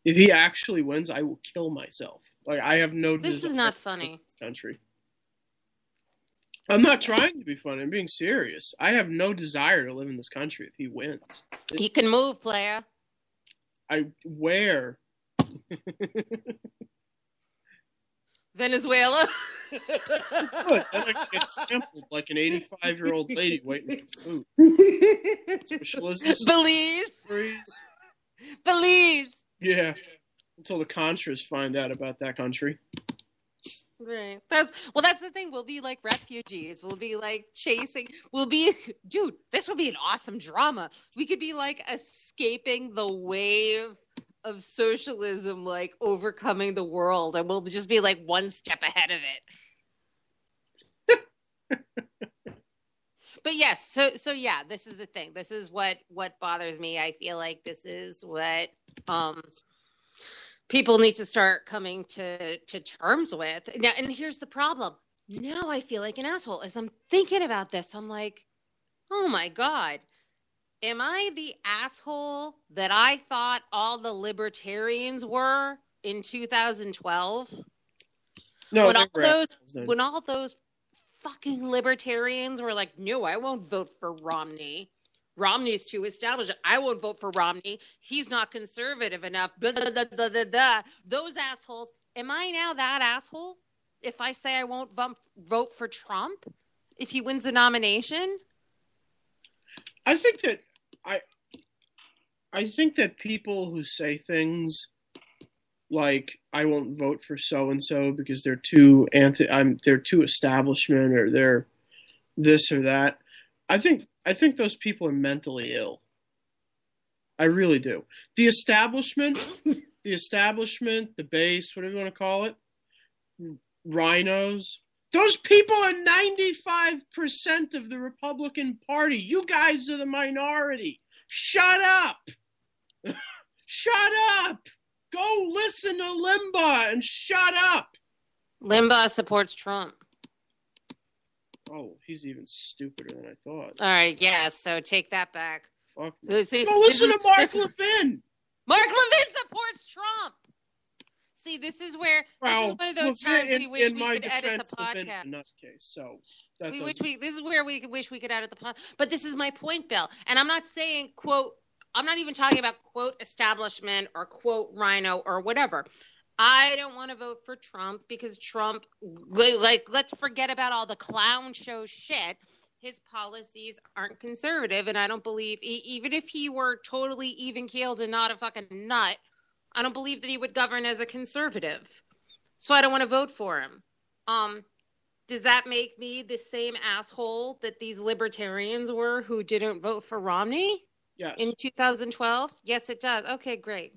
[SPEAKER 7] if he actually wins, I will kill myself. Like, I have no.
[SPEAKER 8] This is not funny.
[SPEAKER 7] Country. I'm not trying to be funny. I'm being serious. I have no desire to live in this country if he wins.
[SPEAKER 8] He can move, playa.
[SPEAKER 7] Where?
[SPEAKER 8] Venezuela.
[SPEAKER 7] Good. Then I can get sampled like an 85-year-old lady waiting for food. Socialism.
[SPEAKER 8] Belize.
[SPEAKER 7] Yeah. Until the Contras find out about that country.
[SPEAKER 8] Right. That's the thing. We'll be like refugees. We'll be like chasing. Dude, this would be an awesome drama. We could be like escaping the wave of socialism, like overcoming the world, and we'll just be like one step ahead of it. But yes, so yeah, this is the thing. This is what bothers me. I feel like this is what people need to start coming to terms with. Now, and here's the problem. Now I feel like an asshole. As I'm thinking about this, I'm like, oh my God. Am I the asshole that I thought all the libertarians were in 2012?
[SPEAKER 7] No,
[SPEAKER 8] when all those fucking libertarians were like, no, I won't vote for Romney. Romney's too established. I won't vote for Romney. He's not conservative enough. Blah, blah, blah, blah, blah, blah. Those assholes. Am I now that asshole if I say I won't vote for Trump if he wins the nomination?
[SPEAKER 7] I think that people who say things like I won't vote for so and so because they're too establishment, or they're this or that. I think those people are mentally ill. I really do. The establishment, the base, whatever you want to call it, rhinos. Those people are 95% of the Republican Party. You guys are the minority. Shut up. Shut up. Go listen to Limbaugh and shut up.
[SPEAKER 8] Limbaugh supports Trump.
[SPEAKER 7] Oh, he's even stupider than I thought.
[SPEAKER 8] All right, yeah, so take that back.
[SPEAKER 7] Fuck.
[SPEAKER 8] Go listen
[SPEAKER 7] to Mark Levin.
[SPEAKER 8] Mark Levin supports Trump. See, this is one of those times we wish we could edit the podcast. This is where we wish we could edit the podcast. But this is my point, Bill. And I'm not saying, quote, I'm not even talking about, quote, establishment or, quote, rhino or whatever. I don't want to vote for Trump because Trump, like, let's forget about all the clown show shit. His policies aren't conservative. And I don't believe, even if he were totally even-keeled and not a fucking nut, I don't believe that he would govern as a conservative. So I don't want to vote for him. Does that make me the same asshole that these libertarians were who didn't vote for Romney?
[SPEAKER 7] Yes.
[SPEAKER 8] In 2012? Yes, it does. Okay, great.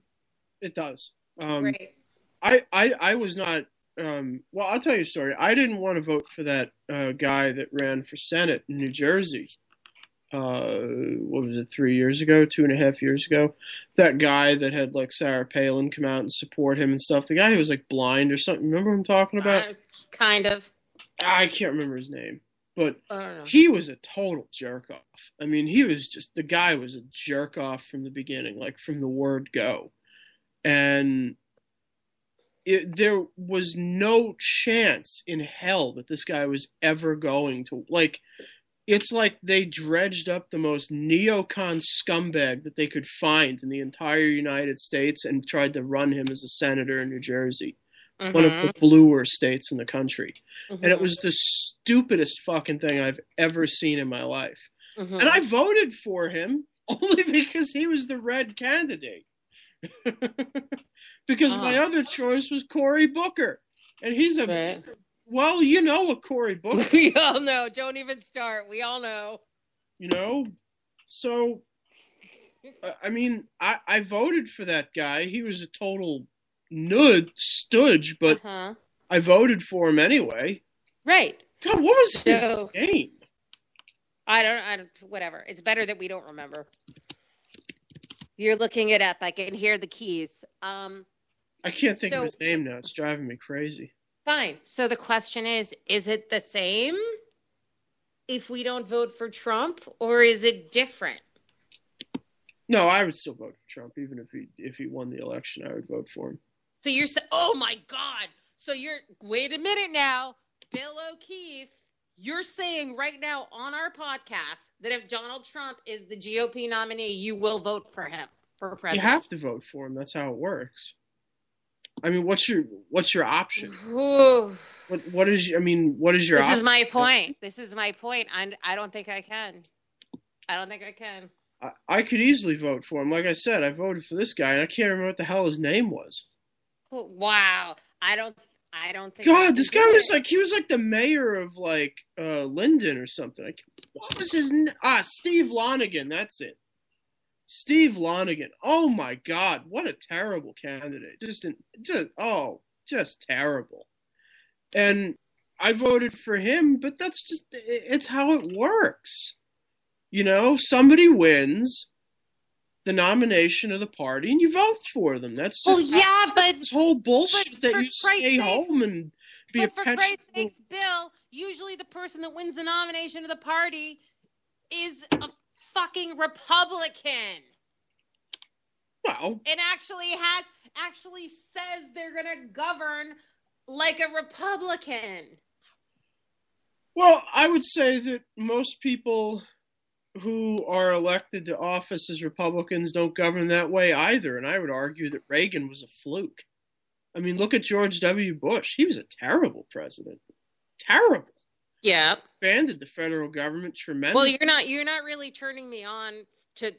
[SPEAKER 7] It does.
[SPEAKER 8] Great.
[SPEAKER 7] I was not, well, I'll tell you a story. I didn't want to vote for that guy that ran for Senate in New Jersey. What was it, 3 years ago, 2.5 years ago? That guy that had like Sarah Palin come out and support him and stuff. The guy who was like blind or something. Remember who I'm talking about?
[SPEAKER 8] Kind of.
[SPEAKER 7] I can't remember his name, but he was a total jerk off. I mean, the guy was a jerk off from the beginning, like from the word go. And there was no chance in hell that this guy was ever going to, like, it's like they dredged up the most neocon scumbag that they could find in the entire United States and tried to run him as a senator in New Jersey, one of the bluer states in the country. And it was the stupidest fucking thing I've ever seen in my life. And I voted for him only because he was the red candidate. Because my other choice was Cory Booker. And he's a... Well, you know what Cory Booker...
[SPEAKER 8] We all know. Don't even start. We all know.
[SPEAKER 7] You know? So, I mean, I voted for that guy. He was a total stooge, but I voted for him anyway.
[SPEAKER 8] Right.
[SPEAKER 7] God, what was his name?
[SPEAKER 8] I don't, whatever. It's better that we don't remember. You're looking it up. I can hear the keys.
[SPEAKER 7] I can't think of his name now. It's driving me crazy.
[SPEAKER 8] Fine. So the question is it the same if we don't vote for Trump, or is it different?
[SPEAKER 7] No, I would still vote for Trump. Even if he won the election, I would vote for him.
[SPEAKER 8] So you're saying, oh my God. So wait a minute now, Bill O'Keefe, you're saying right now on our podcast that if Donald Trump is the GOP nominee, you will vote for him for president.
[SPEAKER 7] You have to vote for him. That's how it works. I mean, what's your option? What is your option?
[SPEAKER 8] This is my point. This is my point. I don't think I can.
[SPEAKER 7] I could easily vote for him. Like I said, I voted for this guy, and I can't remember what the hell his name was.
[SPEAKER 8] Wow. I don't think.
[SPEAKER 7] God, this guy was he was like the mayor of Linden or something. What was his name? Steve Lonegan. That's it. Steve Lonegan. Oh my God, what a terrible candidate. Just terrible. And I voted for him, but it's how it works. You know, somebody wins the nomination of the party and you vote for them. That's just this whole bullshit that you stay home and be a
[SPEAKER 8] for Christ's sakes, Bill, usually the person that wins the nomination of the party is a fucking Republican.
[SPEAKER 7] Well,
[SPEAKER 8] and actually says they're going to govern like a Republican.
[SPEAKER 7] Well, I would say that most people who are elected to office as Republicans don't govern that way either. And I would argue that Reagan was a fluke. I mean, look at George W. Bush. He was a terrible president. Terrible.
[SPEAKER 8] Yeah.
[SPEAKER 7] Expanded the federal government tremendously.
[SPEAKER 8] Well, you're not really turning me on to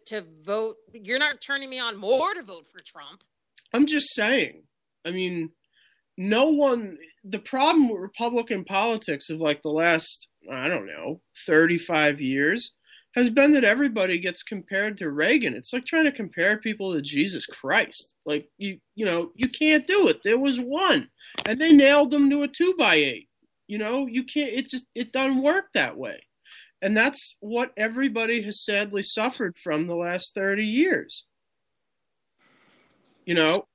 [SPEAKER 8] vote. You're not turning me on more to vote for Trump.
[SPEAKER 7] I'm just saying. I mean, the problem with Republican politics of the last, 35 years has been that everybody gets compared to Reagan. It's like trying to compare people to Jesus Christ. You can't do it. There was one, and they nailed them to a 2x8. You can't. It doesn't work that way, and that's what everybody has sadly suffered from the last 30 years.
[SPEAKER 8] I don't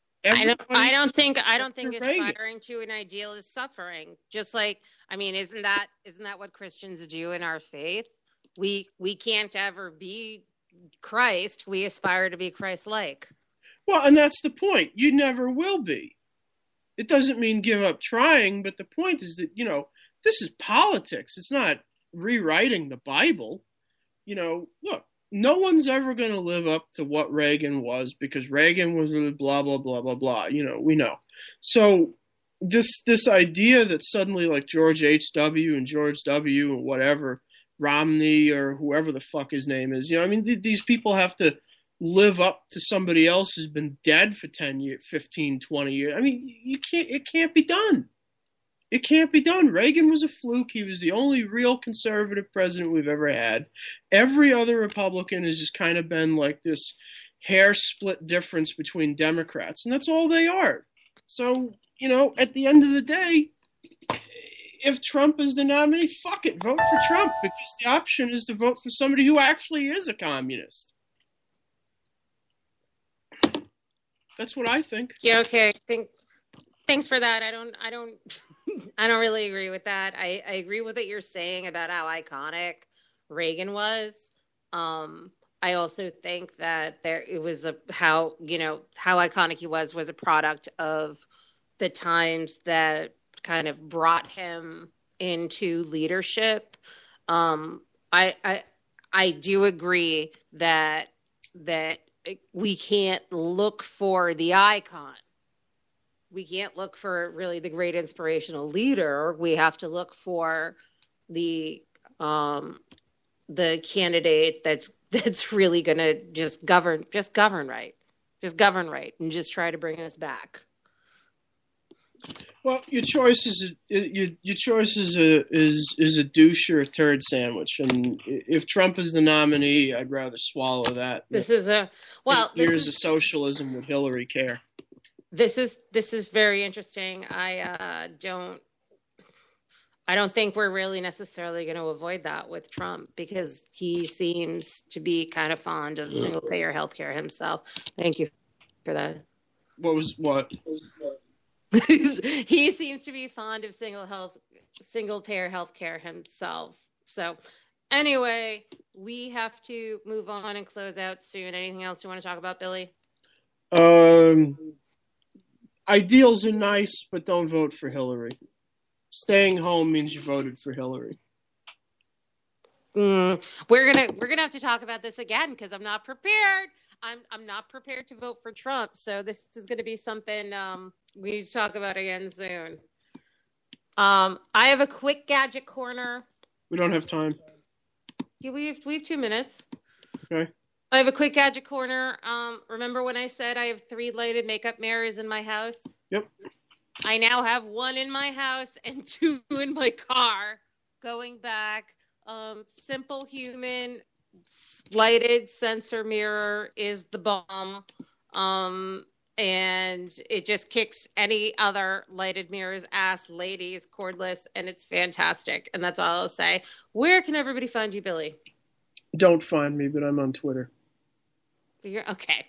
[SPEAKER 8] think aspiring
[SPEAKER 7] Reagan.
[SPEAKER 8] to an ideal is suffering. Just isn't that what Christians do in our faith? We can't ever be Christ. We aspire to be Christ-like.
[SPEAKER 7] Well, and that's the point. You never will be. It doesn't mean give up trying, but the point is that, this is politics. It's not rewriting the Bible. Look, no one's ever going to live up to what Reagan was because Reagan was blah, blah, blah, blah, blah. We know. So this idea that suddenly George H.W. and George W. and whatever, Romney or whoever the fuck his name is, these people have to live up to somebody else who's been dead for 10 years, 15, 20 years. I mean, it can't be done. It can't be done. Reagan was a fluke. He was the only real conservative president we've ever had. Every other Republican has just kind of been this hair split difference between Democrats, and that's all they are. So, at the end of the day, if Trump is the nominee, fuck it, vote for Trump, because the option is to vote for somebody who actually is a communist. That's what I think.
[SPEAKER 8] Yeah, okay. Thanks for that. I don't really agree with that. I agree with what you're saying about how iconic Reagan was. I also think that how iconic he was a product of the times that kind of brought him into leadership. I do agree that we can't look for the icon. We can't look for really the great inspirational leader. We have to look for the candidate that's really going to just govern right. Just govern right and just try to bring us back.
[SPEAKER 7] Well, your choice is a douche or a turd sandwich, and if Trump is the nominee, I'd rather swallow that. Years of socialism with Hillary care.
[SPEAKER 8] This is very interesting. I don't think we're really necessarily going to avoid that with Trump because he seems to be kind of fond of single payer healthcare himself. Thank you for that.
[SPEAKER 7] What?
[SPEAKER 8] He seems to be fond of single payer healthcare himself. So anyway, we have to move on and close out soon. Anything else you want to talk about, Billy?
[SPEAKER 7] Ideals are nice, but don't vote for Hillary. Staying home means you voted for Hillary.
[SPEAKER 8] We're gonna have to talk about this again because I'm not prepared. I'm not prepared to vote for Trump. So this is going to be something we need to talk about again soon. I have a quick gadget corner.
[SPEAKER 7] We don't have time.
[SPEAKER 8] Yeah, we have 2 minutes.
[SPEAKER 7] Okay.
[SPEAKER 8] I have a quick gadget corner. Remember when I said I have 3 lighted makeup mirrors in my house?
[SPEAKER 7] Yep.
[SPEAKER 8] I now have 1 in my house and 2 in my car. Going back, Simple Human lighted sensor mirror is the bomb. And it just kicks any other lighted mirror's ass, ladies, cordless, and it's fantastic. And that's all I'll say. Where can everybody find you, Billy?
[SPEAKER 7] Don't find me, but I'm on Twitter.
[SPEAKER 8] Okay.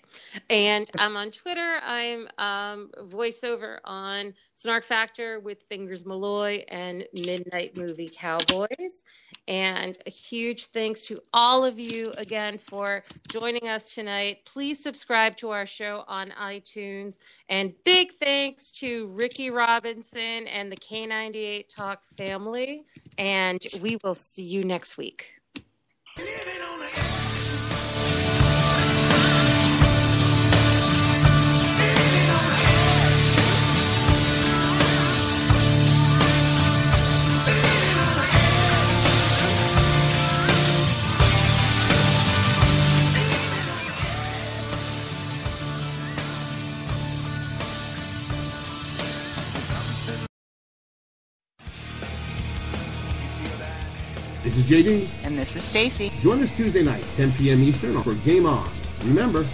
[SPEAKER 8] And I'm on Twitter. I'm voiceover on Snark Factor with Fingers Malloy and Midnight Movie Cowboys. And a huge thanks to all of you again for joining us tonight. Please subscribe to our show on iTunes. And big thanks to Ricky Robinson and the K98 Talk family. And we will see you next week.
[SPEAKER 13] This is JD.
[SPEAKER 14] And this is Stacy.
[SPEAKER 13] Join us Tuesday nights, 10 p.m. Eastern, for Game On. Remember,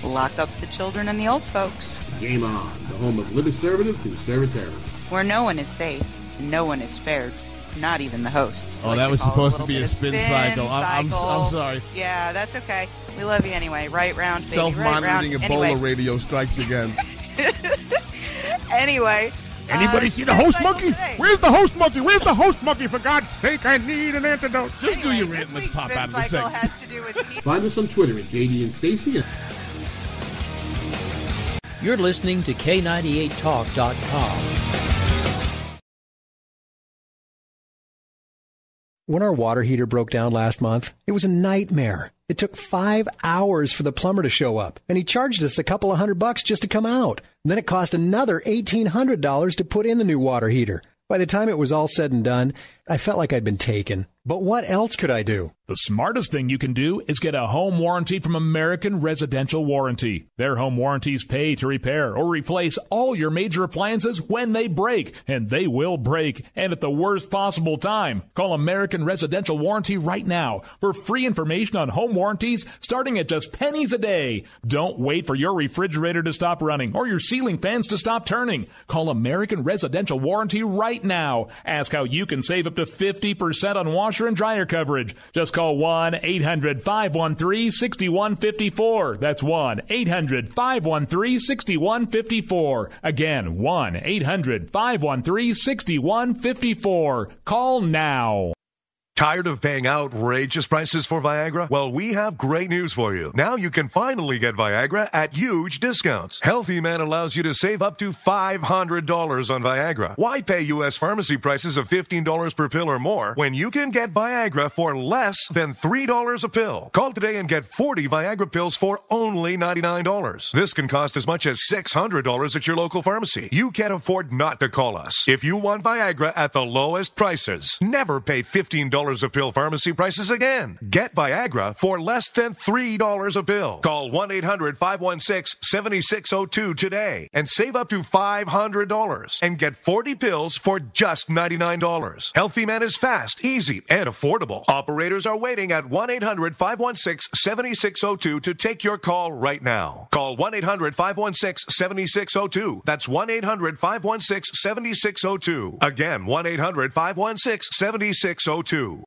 [SPEAKER 14] lock up the children and the old folks.
[SPEAKER 13] Game On, the home of libertative conservatism.
[SPEAKER 14] Where no one is safe, and no one is spared, not even the hosts.
[SPEAKER 15] Oh, that was supposed to be a spin cycle. I'm sorry.
[SPEAKER 14] Yeah, that's okay. We love you anyway. Right round, baby.
[SPEAKER 15] Self-monitoring
[SPEAKER 14] right
[SPEAKER 15] Ebola radio strikes again.
[SPEAKER 14] Anyway.
[SPEAKER 15] Anybody see the host monkey? Where's the host monkey? Where's the host monkey? For God's sake, I need an antidote. Just do your rant. Let's pop out of the segment.
[SPEAKER 13] Find us on Twitter at JD and Stacy.
[SPEAKER 1] You're listening to K98Talk.com.
[SPEAKER 16] When our water heater broke down last month, it was a nightmare. It took 5 hours for the plumber to show up, and he charged us a couple of $100 just to come out. And then it cost another $1,800 to put in the new water heater. By the time it was all said and done, I felt like I'd been taken. But what else could I do?
[SPEAKER 2] The smartest thing you can do is get a home warranty from American Residential Warranty. Their home warranties pay to repair or replace all your major appliances when they break, and they will break, and at the worst possible time. Call American Residential Warranty right now for free information on home warranties starting at just pennies a day. Don't wait for your refrigerator to stop running or your ceiling fans to stop turning. Call American Residential Warranty right now. Ask how you can save up to 50% on washer and dryer coverage. Just call 1-800-513-6154. That's 1-800-513-6154. Again, 1-800-513-6154. Call now.
[SPEAKER 17] Tired of paying outrageous prices for Viagra? Well, we have great news for you. Now you can finally get Viagra at huge discounts. Healthy Man allows you to save up to $500 on Viagra. Why pay U.S. pharmacy prices of $15 per pill or more when you can get Viagra for less than $3 a pill? Call today and get 40 Viagra pills for only $99. This can cost as much as $600 at your local pharmacy. You can't afford not to call us. If you want Viagra at the lowest prices, never pay $15 $3 a pill pharmacy prices again. Get Viagra for less than $3 a pill. Call 1-800-516-7602 today and save up to $500 and get 40 pills for just $99. Healthy Man is fast, easy, and affordable. Operators are waiting at 1-800-516-7602 to take your call right now. Call 1-800-516-7602. That's 1-800-516-7602. Again, 1-800-516-7602.